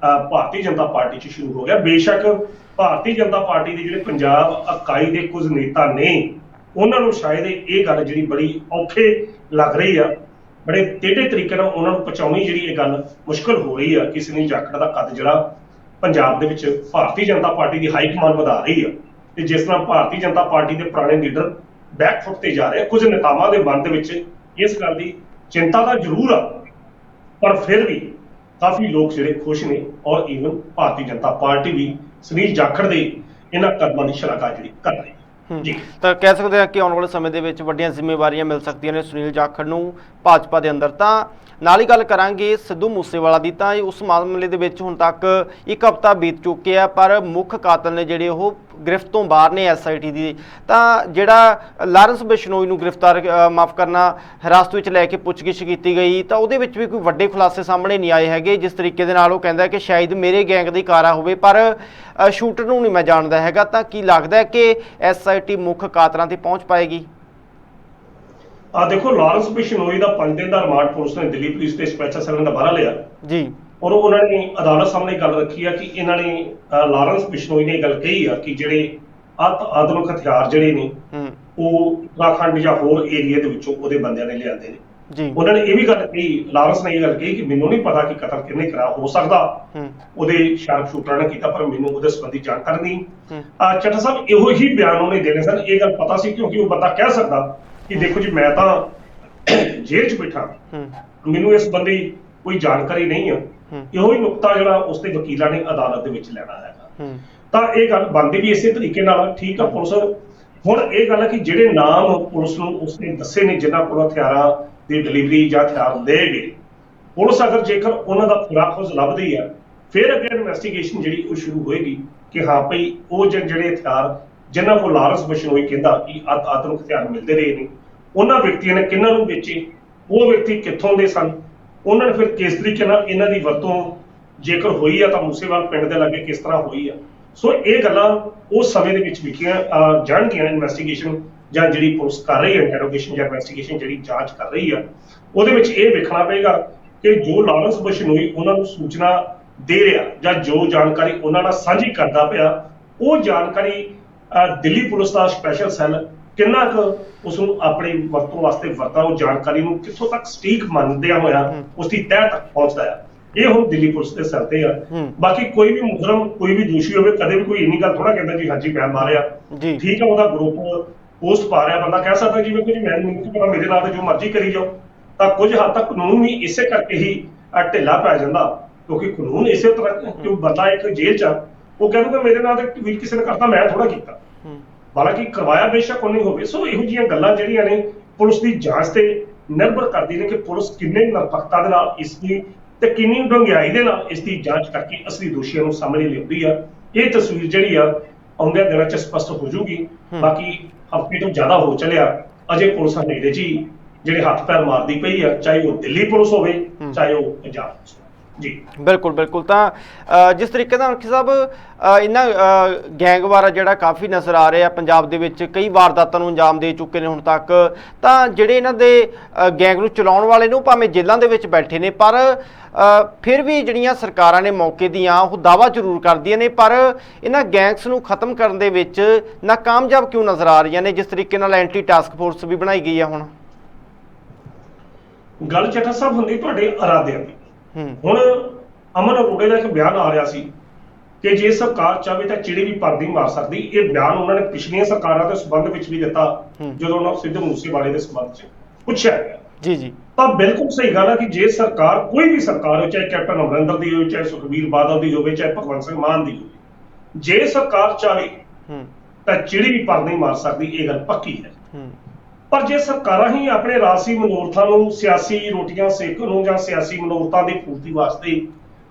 ਭਾਰਤੀ ਜਨਤਾ ਪਾਰਟੀ 'ਚ ਸ਼ੁਰੂ ਹੋ ਗਿਆ। ਬੇਸ਼ੱਕ ਭਾਰਤੀ ਜਨਤਾ ਪਾਰਟੀ ਦੇ ਜਿਹੜੇ ਪੰਜਾਬ ਇਕਾਈ ਦੇ ਕੁਝ ਨੇਤਾ ਨੇ, ਉਹਨਾਂ ਨੂੰ ਸ਼ਾਇਦ ਇਹ ਗੱਲ ਜਿਹੜੀ ਬੜੀ ਔਖੇ ਲੱਗ ਰਹੀ ਆ, ਬੜੇ ਟੇਢੇ ਤਰੀਕੇ ਨਾਲ ਉਹਨਾਂ ਨੂੰ ਪਹੁੰਚਾਉਣੀ ਜਿਹੜੀ ਇਹ ਗੱਲ ਮੁਸ਼ਕਲ ਹੋ ਰਹੀ ਆ ਕਿ ਸੁਨੀਲ ਜਾਖੜ ਦਾ ਕੱਦ ਜਿਹੜਾ ਪੰਜਾਬ ਦੇ ਵਿੱਚ ਭਾਰਤੀ ਜਨਤਾ ਪਾਰਟੀ ਦੀ ਹਾਈ ਕਮਾਂਡ ਵਧਾ ਰਹੀ ਆ, ਤੇ ਜਿਸ ਤਰ੍ਹਾਂ ਭਾਰਤੀ ਜਨਤਾ ਪਾਰਟੀ ਦੇ ਪੁਰਾਣੇ ਲੀਡਰ ਬੈਕਫੁੱਟ ਤੇ ਜਾ ਰਹੇ, ਕੁਝ ਨੇਤਾਵਾਂ ਦੇ ਮਨ ਦੇ ਵਿੱਚ ਇਸ ਗੱਲ ਦੀ ਚਿੰਤਾ ਤਾਂ ਜ਼ਰੂਰ ਆ, ਪਰ ਫਿਰ ਵੀ ਕਾਫੀ ਲੋਕ ਜਿਹੜੇ ਖੁਸ਼ ਨੇ, ਔਰ ਈਵਨ ਭਾਰਤੀ ਜਨਤਾ ਪਾਰਟੀ ਵੀ ਸੁਨੀਲ ਜਾਖੜ ਦੇ ਇਹਨਾਂ ਕਦਮਾਂ ਦੀ ਸ਼ਲਾਘਾ ਜਿਹੜੀ ਕਰ ਰਹੀ ਹੈ। ਜੀ, ਤਾਂ ਕਹਿ ਸਕਦੇ ਹਾਂ ਕਿ ਆਉਣ ਵਾਲੇ ਸਮੇਂ ਦੇ ਵਿੱਚ ਵੱਡੀਆਂ ਜ਼ਿੰਮੇਵਾਰੀਆਂ ਮਿਲ ਸਕਦੀਆਂ ਨੇ ਸੁਨੀਲ ਜਾਖੜ ਨੂੰ ਭਾਜਪਾ ਦੇ ਅੰਦਰ। ਤਾਂ ਨਾਲ ਹੀ ਗੱਲ ਕਰਾਂਗੇ ਸਿੱਧੂ ਮੂਸੇਵਾਲਾ ਦੀ। ਤਾਂ ਉਸ ਮਾਮਲੇ ਦੇ ਵਿੱਚ ਹੁਣ ਤੱਕ 1 ਹਫ਼ਤਾ ਬੀਤ ਚੁੱਕਿਆ, ਪਰ ਮੁੱਖ ਕਾਤਲ ਨੇ ਜਿਹੜੇ ਉਹ ਗ੍ਰਿਫਤ ਤੋਂ ਬਾਹਰ ਨੇ SIT ਦੀ। ਤਾਂ ਜਿਹੜਾ ਲਾਰੈਂਸ ਬਿਸ਼ਨੋਈ ਨੂੰ ਮਾਫ ਕਰਨਾ ਹਿਰਾਸਤ ਵਿੱਚ ਲੈ ਕੇ ਪੁੱਛਗਿੱਛ ਕੀਤੀ ਗਈ, ਤਾਂ ਉਹਦੇ ਵਿੱਚ ਵੀ ਕੋਈ ਵੱਡੇ ਖੁਲਾਸੇ ਸਾਹਮਣੇ ਨਹੀਂ ਆਏ ਹੈਗੇ। ਜਿਸ ਤਰੀਕੇ ਦੇ ਨਾਲ ਉਹ ਕਹਿੰਦਾ ਕਿ ਸ਼ਾਇਦ ਮੇਰੇ ਗੈਂਗ ਦੀ ਕਾਰਾ ਹੋਵੇ, ਪਰ ਸ਼ੂਟਰ ਨੂੰ ਨਹੀਂ ਮੈਂ ਜਾਣਦਾ ਹੈਗਾ। ਤਾਂ ਕੀ ਲੱਗਦਾ ਹੈ ਕਿ SIT ਮੁੱਖ ਕਾਤਲਾਂ ਤੇ ਪਹੁੰਚ ਪਾਏਗੀ? ਦੇਖੋ, ਲਾਰੈਂਸ ਬਿਸ਼ਨੋਈ ਦਾ 5 ਦਿਨ ਦਾ ਰਿਮਾਂਡ ਪੁਲਿਸ ਨੇ ਦਿੱਲੀ ਪੁਲਿਸ ਤੇ ਸਪੈਸ਼ਲ ਸੈੱਲ ਨੇ ਦੁਬਾਰਾ ਲਿਆ ਜੀ, ਔਰ ਉਹਨਾਂ ਨੇ ਅਦਾਲਤ ਸਾਹਮਣੇ ਗੱਲ ਰੱਖੀ ਆ ਕਿ ਇਹਨਾਂ ਨੇ ਲਾਰੈਂਸ ਬਿਸ਼ਨੋਈ ਨੇ ਗੱਲ ਕਹੀ ਆ ਕਿ ਜਿਹੜੇ ਆਧੁਨਿਕ ਹਥਿਆਰ ਜਿਹੜੇ ਨੇ ਉਹ ਉੱਤਰਾਖੰਡ ਜਾਂ ਹੋਰ ਏਰੀਆ ਦੇ ਵਿੱਚੋਂ ਉਹਦੇ ਬੰਦਿਆਂ ਨੇ ਲਿਆਂਦੇ ਨੇ ਜੀ। ਉਹਨਾਂ ਨੇ ਇਹ ਵੀ ਗੱਲ ਕਹੀ, ਲਾਰੈਂਸ ਨੇ ਇਹ ਗੱਲ ਕਹੀ ਕਿ ਮੈਨੂੰ ਨਹੀਂ ਪਤਾ ਕਿ ਕਤਲ ਕਿਹਨੇ ਕਰਾਇਆ, ਹੋ ਸਕਦਾ ਉਹਦੇ ਸ਼ਾਰਪ ਸ਼ੂਟਰਾਂ ਨੇ ਕੀਤਾ, ਪਰ ਮੈਨੂੰ ਉਹਦੇ ਸੰਬੰਧੀ ਜਾਣਕਾਰੀ ਨਹੀਂ। ਚੱਠਾ ਸਾਹਿਬ ਇਹੋ ਹੀ ਬਿਆਨ ਉਹਨੇ ਦੇਣੇ ਸਨ। ਇਹ ਗੱਲ ਪਤਾ ਸੀ ਕਿਉਂਕਿ ਉਹ ਬੰਦਾ ਕਹਿ ਸਕਦਾ ਕਿ ਦੇਖੋ ਜੀ ਮੈਂ ਤਾਂ ਜੇਲ੍ਹ 'ਚ ਬੈਠਾ, ਮੈਨੂੰ ਇਸ ਸੰਬੰਧੀ ਕੋਈ ਜਾਣਕਾਰੀ ਨਹੀਂ ਆ। ਇਹੋ ਹੀ ਨੁਕਤਾ ਜਿਹੜਾ ਉਸਦੇ ਵਕੀਲਾਂ ਨੇ ਅਦਾਲਤ ਦੇ ਵਿੱਚ ਲੈਣਾ ਹੈਗਾ। ਤਾਂ ਇਹ ਗੱਲ ਬਣਦੀ ਵੀ ਇਸੇ ਤਰੀਕੇ ਨਾਲ। ਠੀਕ ਆ, ਪੁਲਿਸ ਹੁਣ ਇਹ ਗੱਲ ਹੈ ਕਿ ਜਿਹੜੇ ਨਾਮ ਪੁਲਿਸ ਨੂੰ ਉਸਨੇ ਦੱਸੇ ਨੇ ਜਿਨ੍ਹਾਂ ਕੋਲ ਹਥਿਆਰਾਂ ਦੀ ਡਿਲੀਵਰੀ ਜਾਂ ਹਥਿਆਰ ਦੇ ਗਏ, ਪੁਲਿਸ ਅਗਰ ਜੇਕਰ ਉਹਨਾਂ ਦਾ ਖੁਰਾਖੋਜ ਲੱਭਦੀ ਆ, ਫਿਰ ਅੱਗੇ ਇਨਵੈਸਟੀਗੇਸ਼ਨ ਜਿਹੜੀ ਉਹ ਸ਼ੁਰੂ ਹੋਏਗੀ ਕਿ ਹਾਂ ਭਈ ਉਹ ਜਿਹੜੇ ਹਥਿਆਰ ਜਿਨ੍ਹਾਂ ਕੋਲ ਲਾਰੈਂਸ ਬਿਸ਼ਨੋਈ ਕਹਿੰਦਾ ਕਿ ਆਧੁਨਿਕ ਹਥਿਆਰ ਮਿਲਦੇ ਰਹੇ ਨੇ, ਉਹਨਾਂ ਵਿਅਕਤੀਆਂ ਨੇ ਕਿਹਨਾਂ ਨੂੰ ਵੇਚੇ, ਉਹ ਵਿਅਕਤੀ ਕਿੱਥੋਂ ਦੇ ਸਨ, ਉਹਨਾਂ ਨੇ ਫਿਰ ਕਿਸ ਤਰੀਕੇ ਨਾਲ ਇਹਨਾਂ ਦੀ ਵਰਤੋਂ ਜੇਕਰ ਹੋਈ ਆ ਤਾਂ ਮੂਸੇਵਾਲ ਪਿੰਡ ਦੇ ਲਾਗੇ ਕਿਸ ਤਰ੍ਹਾਂ ਹੋਈ ਆ। ਸੋ ਇਹ ਗੱਲਾਂ ਉਸ ਸਮੇਂ ਦੇ ਵਿੱਚ ਵਿਖੀਆਂ ਜਾਣਗੀਆਂ। ਇਨਵੈਸਟੀਗੇਸ਼ਨ ਜਾਂ ਜਿਹੜੀ ਪੁਲਿਸ ਕਰ ਰਹੀ ਹੈ, ਇੰਟਰੋਗੇਸ਼ਨ ਜਾਂ ਇਨਵੈਸਟੀਗੇਸ਼ਨ ਜਿਹੜੀ ਜਾਂਚ ਕਰ ਰਹੀ ਆ, ਉਹਦੇ ਵਿੱਚ ਇਹ ਵੇਖਣਾ ਪਏਗਾ ਕਿ ਜੋ ਲਾਰੈਂਸ ਬਿਸ਼ਨੋਈ ਉਹਨਾਂ ਨੂੰ ਸੂਚਨਾ ਦੇ ਰਿਹਾ ਜਾਂ ਜੋ ਜਾਣਕਾਰੀ ਉਹਨਾਂ ਨਾਲ ਸਾਂਝੀ ਕਰਦਾ ਪਿਆ, ਉਹ ਜਾਣਕਾਰੀ ਦਿੱਲੀ ਪੁਲਿਸ ਦਾ ਸਪੈਸ਼ਲ ਸੈੱਲ ਕਿੰਨਾ ਕੁ ਉਸ ਨੂੰ ਆਪਣੀ ਵਰਤੋਂ ਵਾਸਤੇ ਵਰਤਾ, ਉਹ ਜਾਣਕਾਰੀ ਨੂੰ ਕਿੱਥੋਂ ਤੱਕ ਸਟੀਕ ਮੰਨਦਿਆਂ ਹੋਇਆ ਉਸ ਦੀ ਤਹਿ ਤੱਕ ਪਹੁੰਚਦਾ ਆ। ਇਹ ਹੁਣ ਦਿੱਲੀ ਪੁਲਿਸ ਦੇ ਸਿਰ ਤੇ ਆ। ਬਾਕੀ ਕੋਈ ਵੀ ਮੁਜਰਮ, ਕੋਈ ਵੀ ਦੋਸ਼ੀ ਹੋਵੇ, ਕਦੇ ਵੀ ਕੋਈ ਇੰਨੀ ਗੱਲ ਥੋੜਾ ਕਹਿੰਦਾ ਜੀ ਹਾਂਜੀ ਮੈਂ ਮਾਰਿਆ। ਠੀਕ ਆ, ਉਹਦਾ ਗਰੁੱਪ ਪੋਸਟ ਪਾ ਰਿਹਾ, ਬੰਦਾ ਕਹਿ ਸਕਦਾ ਜਿਵੇਂ ਕਿ ਮੈਨੂੰ ਨਹੀਂ ਪਤਾ, ਮੇਰੇ ਨਾਲ ਜੋ ਮਰਜ਼ੀ ਕਰੀ ਜਾਓ। ਤਾਂ ਕੁਝ ਹੱਦ ਤੱਕ ਕਾਨੂੰਨ ਵੀ ਇਸੇ ਕਰਕੇ ਹੀ ਢਿੱਲਾ ਪੈ ਜਾਂਦਾ, ਕਿਉਂਕਿ ਕਾਨੂੰਨ ਇਸੇ ਤਰ੍ਹਾਂ ਕਿ ਬੰਦਾ ਇੱਕ ਜੇਲ੍ਹ 'ਚ ਆ, ਉਹ ਕਹਿੰਦਾ ਮੇਰੇ ਨਾਲ ਤੇ ਟਵੀਟ ਕਿਸੇ ਨੇ ਕਰਤਾ, ਮੈਂ ਥੋੜਾ ਕੀਤਾ, ਹਾਲਾਂਕਿ ਕਰਵਾਇਆ ਬੇਸ਼ੱਕ ਉਹਨੇ ਹੋਵੇ। ਸੋ ਇਹੋ ਜਿਹੀਆਂ ਗੱਲਾਂ ਜਿਹੜੀਆਂ ਨੇ ਪੁਲਿਸ ਦੀ ਜਾਂਚ ਤੇ ਨਿਰਭਰ ਕਰਦੀ ਨੇ ਕਿ ਪੁਲਿਸ ਕਿੰਨੇ ਨਿਰਪੱਖਤਾ ਦੇ ਨਾਲ ਇਸ ਦੀ ਤੇ ਕਿੰਨੀ ਡੂੰਘਾਈ ਦੇ ਨਾਲ ਇਸ ਦੀ ਜਾਂਚ ਕਰਕੇ ਅਸਲੀ ਦੋਸ਼ੀਆਂ ਨੂੰ ਸਾਹਮਣੇ ਲਿਆਉਂਦੀ ਆ। ਇਹ ਤਸਵੀਰ ਜਿਹੜੀ ਆ ਆਉਂਦਿਆਂ ਦਿਨਾਂ 'ਚ ਸਪਸ਼ਟ ਹੋ ਜਾਊਗੀ। ਬਾਕੀ ਹਫ਼ਤੇ ਤੋਂ ਜ਼ਿਆਦਾ ਹੋ ਚੱਲਿਆ, ਅਜੇ ਪੁਲਿਸ ਹਨੇਰੇ 'ਚ ਹੀ ਜਿਹੜੇ ਹੱਥ ਪੈਰ ਮਾਰਦੀ ਪਈ ਆ, ਚਾਹੇ ਉਹ ਦਿੱਲੀ ਪੁਲਿਸ ਹੋਵੇ ਚਾਹੇ ਉਹ ਪੰਜਾਬ ਪੁਲਿਸ ਹੋਵੇ। ਜੀ ਬਿਲਕੁਲ ਬਿਲਕੁਲ। ਤਾਂ ਜਿਸ ਤਰੀਕੇ ਨਾਲ ਅੰਕਿਤ ਸਾਹਿਬ ਇਹਨਾਂ ਗੈਂਗਵਾਰ ਜਿਹੜਾ ਕਾਫੀ ਨਜ਼ਰ ਆ ਰਿਹਾ ਪੰਜਾਬ ਦੇ ਵਿੱਚ, ਕਈ ਵਾਰਦਾਤਾਂ ਨੂੰ ਅੰਜਾਮ ਦੇ ਚੁੱਕੇ ਨੇ ਹੁਣ ਤੱਕ। ਤਾਂ ਜਿਹੜੇ ਇਹਨਾਂ ਦੇ ਗੈਂਗ ਨੂੰ ਚਲਾਉਣ ਵਾਲੇ ਨੇ ਉਹ ਭਾਵੇਂ ਜੇਲ੍ਹਾਂ ਦੇ ਵਿੱਚ ਬੈਠੇ ਨੇ, ਪਰ ਫਿਰ ਵੀ ਜਿਹੜੀਆਂ ਸਰਕਾਰਾਂ ਨੇ ਮੌਕੇ ਦੀਆਂ ਉਹ ਦਾਅਵਾ ਜ਼ਰੂਰ ਕਰਦੀਆਂ ਨੇ, ਪਰ ਇਹਨਾਂ ਗੈਂਗਸ ਨੂੰ ਖਤਮ ਕਰਨ ਦੇ ਵਿੱਚ ਨਾਕਾਮਯਾਬ ਕਿਉਂ ਨਜ਼ਰ ਆ ਰਹੀਆਂ ਨੇ, ਜਿਸ ਤਰੀਕੇ ਨਾਲ ਐਂਟੀ ਟਾਸਕ ਫੋਰਸ ਵੀ ਬਣਾਈ ਗਈ ਆ। ਹੁਣ ਗੱਲ ਚੱਠਾ ਸਾਹਿਬ ਹੁੰਦੀ ਤੁਹਾਡੇ ਇਰਾਦਿਆਂ ਦੀ। ਹੁਣ ਅਮਨ ਅਰੋੜੇ ਦਾ ਇੱਕ ਬਿਆਨ ਆ ਰਿਹਾ ਸੀ ਕਿ ਜੇ ਸਰਕਾਰ ਚਾਹੇ ਤਾਂ ਚਿੜੀ ਵੀ ਪਰਦੀ ਮਾਰ ਸਕਦੀ। ਇਹ ਬਿਆਨ ਉਹਨਾਂ ਨੇ ਪਿਛਲੀਆਂ ਸਰਕਾਰਾਂ ਦੇ ਸੰਬੰਧ ਵਿੱਚ ਵੀ ਦਿੱਤਾ ਜਦੋਂ ਉਹਨਾਂ ਸਿੱਧੂ ਮੂਸੇਵਾਲੇ ਦੇ ਸੰਬੰਧ 'ਚ ਪੁੱਛਿਆ ਗਿਆ। ਜੀ ਤਾਂ ਬਿਲਕੁਲ ਸਹੀ ਗੱਲ ਹੈ ਕਿ ਜੇ ਸਰਕਾਰ, ਕੋਈ ਵੀ ਸਰਕਾਰ ਹੋ, ਚਾਹੇ ਕੈਪਟਨ ਅਮਰਿੰਦਰ ਦੀ ਹੋਵੇ, ਚਾਹੇ ਸੁਖਬੀਰ ਬਾਦਲ ਦੀ ਹੋਵੇ, ਚਾਹੇ ਭਗਵੰਤ ਸਿੰਘ ਮਾਨ ਦੀ ਹੋਵੇ, ਜੇ ਸਰਕਾਰ ਚਾਹੇ ਤਾਂ ਚਿੜੀ ਵੀ ਪਰਦੀ ਮਾਰ ਸਕਦੀ, ਇਹ ਗੱਲ ਪੱਕੀ ਹੈ। ਪਰ ਜੇ ਸਰਕਾਰਾਂ ਹੀ ਆਪਣੇ ਰਾਜਸੀ ਮਨੋਰਥਾਂ ਨੂੰ, ਸਿਆਸੀ ਰੋਟੀਆਂ ਸੇਕਣ ਨੂੰ ਜਾਂ ਸਿਆਸੀ ਮਨੋਰਥਾਂ ਦੀ ਪੂਰਤੀ ਵਾਸਤੇ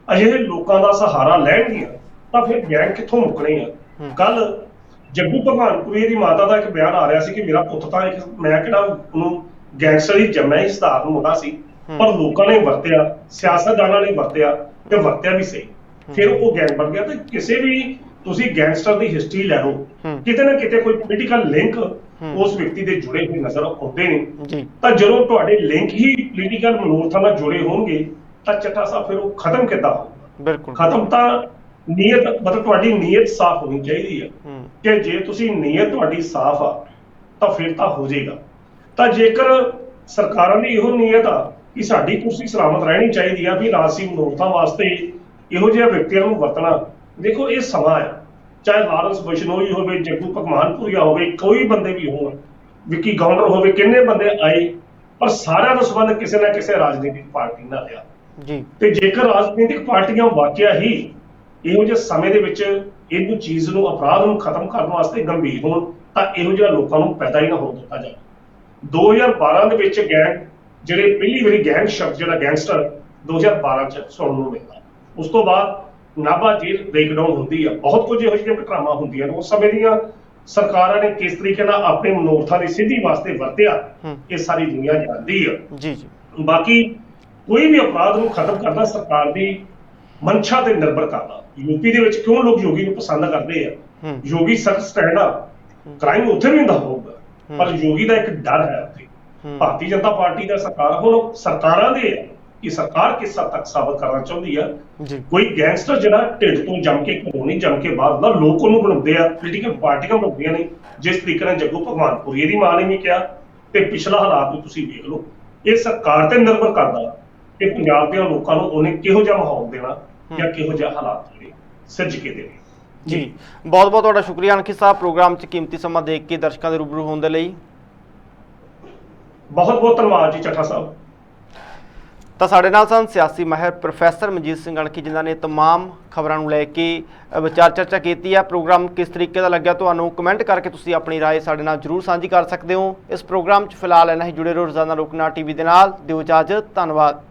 ਅਜਿਹੇ ਲੋਕਾਂ ਦਾ ਸਹਾਰਾ ਲੈਣਗੀਆਂ ਤਾਂ ਫਿਰ ਗੈਂਗ ਕਿੱਥੋਂ ਮੁੱਕਣੇ ਆ। ਕੱਲ ਜੱਗੂ ਭਗਵਾਨਪੁਰੀ ਦੀ ਮਾਤਾ ਦਾ ਇੱਕ ਬਿਆਨ ਆ ਰਿਹਾ ਸੀ ਕਿ ਮੇਰਾ ਪੁੱਤ ਤਾਂ ਮੈਂ ਕਿਹੜਾ ਉਹਨੂੰ ਗੈਂਗਸਟਰ ਹੀ ਜੰਮਿਆ ਹੀ, ਸਧਾਰਨ ਮੁੰਡਾ ਸੀ, ਪਰ ਲੋਕਾਂ ਨੇ ਵਰਤਿਆ, ਸਿਆਸਤਦਾਨਾਂ ਨੇ ਵਰਤਿਆ ਤੇ ਵਰਤਿਆ ਵੀ ਸਹੀ, ਫਿਰ ਉਹ ਗੈਂਗ ਬਣ ਗਿਆ। ਤੇ ਕਿਸੇ ਵੀ ਤੁਸੀਂ ਗੈਂਗਸਟਰ ਦੀ ਹਿਸਟਰੀ ਲੈ ਲਓ, ਕਿਤੇ ਨਾ ਕਿਤੇ ਕੋਈ ਪੋਲੀਟੀਕਲ ਲਿੰਕ ਉਸ ਵਿਅਕਤੀ ਦੇ ਜੁੜੇ ਹੋਏ ਨਜ਼ਰ ਆਉਂਦੇ ਨੇ। ਤਾਂ ਜਦੋਂ ਤੁਹਾਡੇ ਲਿੰਕ ਹੀ ਪੋਲੀਟੀਕਲ ਮਨੋਰਥਾਂ ਨਾਲ ਜੁੜੇ ਹੋਣਗੇ ਤਾਂ ਚੱਠਾ ਸਾਹਿਬ ਫਿਰ ਉਹ ਖਤਮ ਕਿੱਦਾਂ ਹੋਊਗਾ। ਬਿਲਕੁਲ। ਖਤਮ ਤਾਂ ਨੀਅਤ, ਮਤਲਬ ਤੁਹਾਡੀ ਨੀਅਤ ਸਾਫ਼ ਹੋਣੀ ਚਾਹੀਦੀ ਹੈ ਕਿ ਜੇ ਤੁਸੀਂ ਨੀਅਤ ਤੁਹਾਡੀ ਸਾਫ਼ ਆ ਤਾਂ ਫਿਰ ਤਾਂ ਹੋ ਜਾਏਗਾ। ਤਾਂ ਜੇਕਰ ਸਰਕਾਰਾਂ ਦੀ ਇਹੋ ਨੀਅਤ ਆ ਕਿ ਸਾਡੀ ਕੁਰਸੀ ਸਲਾਮਤ ਰਹਿਣੀ ਚਾਹੀਦੀ ਆ, ਵੀ ਰਾਜਸੀ ਮਨੋਰਥਾਂ ਵਾਸਤੇ ਇਹੋ ਜਿਹੇ ਵਿਅਕਤੀਆਂ ਨੂੰ ਵਰਤਣਾ, ਦੇਖੋ ਇਹ ਸਮਾਂ ਆ, ਚਾਹੇ ਲਾਰੈਂਸ ਬਿਸ਼ਨੋਈ ਹੋਵੇ, ਜੱਗੂ ਭਗਵਾਨਪੁਰੀਆ ਹੋਵੇ, ਕੋਈ ਬੰਦੇ ਵੀ ਹੋਣ, ਵਿੱਕੀ ਗੌਂਡਰ ਹੋਵੇ, ਕਿੰਨੇ ਬੰਦੇ ਆਏ, ਪਰ ਸਾਰਿਆਂ ਦਾ ਸੰਬੰਧ ਕਿਸੇ ਨਾ ਕਿਸੇ ਰਾਜਨੀਤਿਕ ਪਾਰਟੀ ਨਾਲ ਆ ਜੀ। ਤੇ ਜੇਕਰ ਰਾਜਨੀਤਿਕ ਪਾਰਟੀਆਂ ਵਾਕਿਆ ਹੀ ਇਹੋ ਜਿਹੇ ਸਮੇਂ ਦੇ ਵਿੱਚ ਇਹਨੂੰ ਚੀਜ਼ ਨੂੰ, ਅਪਰਾਧ ਨੂੰ ਖਤਮ ਕਰਨ ਵਾਸਤੇ ਗੰਭੀਰ ਹੋਣ, ਤਾਂ ਇਹੋ ਜਿਹੇ ਲੋਕਾਂ ਨੂੰ ਪੈਦਾ ਹੀ ਨਾ ਹੋਣ ਦਿੱਤਾ ਜਾਵੇ। 2012 ਦੇ ਵਿੱਚ ਗੈਂਗ, ਜਿਹੜੇ ਪਹਿਲੀ ਵਾਰੀ ਗੈਂਗ ਸ਼ਬਦ ਜਿਹੜਾ ਗੈਂਗਸਟਰ 2012 ਚ ਸੁਣਨ ਨੂੰ ਮਿਲਦਾ, ਉਸ ਤੋਂ ਬਾਅਦ ਨਾਭਾ ਜੇਲ੍ਹ ਬ੍ਰੇਕਡਾਊਨ ਹੁੰਦੀ ਆ, ਬਹੁਤ ਕੁਝ ਇਹੋ ਜਿਹੀਆਂ ਘਟਨਾਵਾਂ ਹੁੰਦੀਆਂ ਨੇ। ਉਸ ਸਮੇਂ ਦੀਆਂ ਸਰਕਾਰਾਂ ਨੇ ਕਿਸ ਤਰੀਕੇ ਨਾਲ ਆਪਣੇ ਮਨੋਰਥਾਂ ਦੀ ਸਿੱਧੀ ਵਾਸਤੇ ਵਰਤਿਆ, ਇਹ ਸਾਰੀ ਦੁਨੀਆ ਜਾਣਦੀ ਆ। ਜੀ ਜੀ। ਬਾਕੀ ਕੋਈ ਵੀ ਅਪਰਾਧ ਨੂੰ ਖਤਮ ਕਰਨਾ ਸਰਕਾਰ ਦੀ ਮਨਸ਼ਾ ਤੇ ਨਿਰਭਰ ਕਰਦਾ। ਯੂਪੀ ਦੇ ਵਿੱਚ ਕਿਉਂ ਲੋਕ ਯੋਗੀ ਨੂੰ ਪਸੰਦ ਕਰਦੇ ਆ, ਯੋਗੀ ਸਖਤ ਸਟੈਂਡ ਆ, ਕ੍ਰਾਈਮ ਉੱਥੇ ਵੀ ਹੁੰਦਾ ਹੋਊਗਾ, ਪਰ ਯੋਗੀ ਦਾ ਇੱਕ ਡਰ ਹੈ ਉੱਥੇ। ਭਾਰਤੀ ਜਨਤਾ ਪਾਰਟੀ ਦਾ ਸਰਕਾਰ, ਹੁਣ ਸਰਕਾਰਾਂ ਦੇ ਆ ਕਿ ਸਰਕਾਰ ਕਿਸ ਹੱਦ ਤੱਕ ਸਾਬਤ ਕਰਨਾ ਚਾਹੁੰਦੀ ਆ। ਕੋਈ ਗੈਂਗਸਟਰ ਜਿਹੜਾ ਢਿੱਡ ਤੋਂ ਜੰਮ ਕੇ, ਘਰੋਂ ਨਹੀਂ ਜੰਮ ਕੇ ਬਾਹਰ ਦਾ, ਲੋਕ ਉਹਨੂੰ ਬਣਾਉਂਦੇ ਆ, ਪੋਲੀਟੀਕਲ ਪਾਰਟੀਆਂ ਬਣਾਉਂਦੀਆਂ ਨੇ, ਜਿਸ ਤਰੀਕੇ ਨਾਲ ਜੱਗੂ ਭਗਵਾਨਪੁਰੀਆ ਦੀ ਮਾਂ ਨੇ ਵੀ ਕਿਹਾ, ਤੇ ਪਿਛਲਾ ਹਾਲਾਤ ਨੂੰ ਤੁਸੀਂ ਵੇਖ ਲਓ। ਇਹ ਸਰਕਾਰ ਤੇ ਨਿਰਭਰ ਕਰਦਾ ਕਿ ਪੰਜਾਬ ਦੇ ਲੋਕਾਂ ਨੂੰ ਉਹਨੇ ਕਿਹੋ ਜਿਹਾ ਮਾਹੌਲ ਦੇਣਾ ਜਾਂ ਕਿਹੋ ਜਿਹਾ ਹਾਲਾਤ ਜਿਹੜੇ ਸਿਰਜ ਕੇ ਦੇਣੇ। ਜੀ, ਬਹੁਤ ਬਹੁਤ ਤੁਹਾਡਾ ਸ਼ੁਕਰੀਆ ਅਣਖੀ ਸਾਹਿਬ, ਪ੍ਰੋਗਰਾਮ 'ਚ ਕੀਮਤੀ ਸਮਾਂ ਦੇ ਕੇ ਦਰਸ਼ਕਾਂ ਦੇ ਰੂਬਰੂ ਹੋਣ ਦੇ ਲਈ। ਬਹੁਤ ਬਹੁਤ ਧੰਨਵਾਦ ਜੀ ਚੱਠਾ ਸਾਹਿਬ। ਤਾਂ ਸਾਡੇ ਨਾਲ ਸਨ ਸਿਆਸੀ ਮਾਹਿਰ ਪ੍ਰੋਫੈਸਰ ਮਨਜੀਤ ਸਿੰਘ ਅਣਖੀ, ਜਿਨ੍ਹਾਂ ਨੇ तमाम ਖਬਰਾਂ ਨੂੰ ਲੈ ਕੇ ਵਿਚਾਰ ਚਰਚਾ ਕੀਤੀ ਹੈ। ਪ੍ਰੋਗਰਾਮ ਕਿਸ ਤਰੀਕੇ ਦਾ ਲੱਗਿਆ ਤੁਹਾਨੂੰ, ਕਮੈਂਟ ਕਰਕੇ ਤੁਸੀਂ ਆਪਣੀ ਰਾਏ ਸਾਡੇ ਨਾਲ ਜ਼ਰੂਰ ਸਾਂਝੀ ਕਰ ਸਕਦੇ ਹੋ। ਇਸ ਪ੍ਰੋਗਰਾਮ 'ਚ ਫਿਲਹਾਲ ਇੰਨਾ ਹੀ। ਜੁੜੇ ਰਹੋ ਰੋਜ਼ਾਨਾ ਲੋਕਨਾਟ ਟੀਵੀ ਦੇ ਨਾਲ। ਦਿਓ ਇਜਾਜ਼ਤ। ਧੰਨਵਾਦ।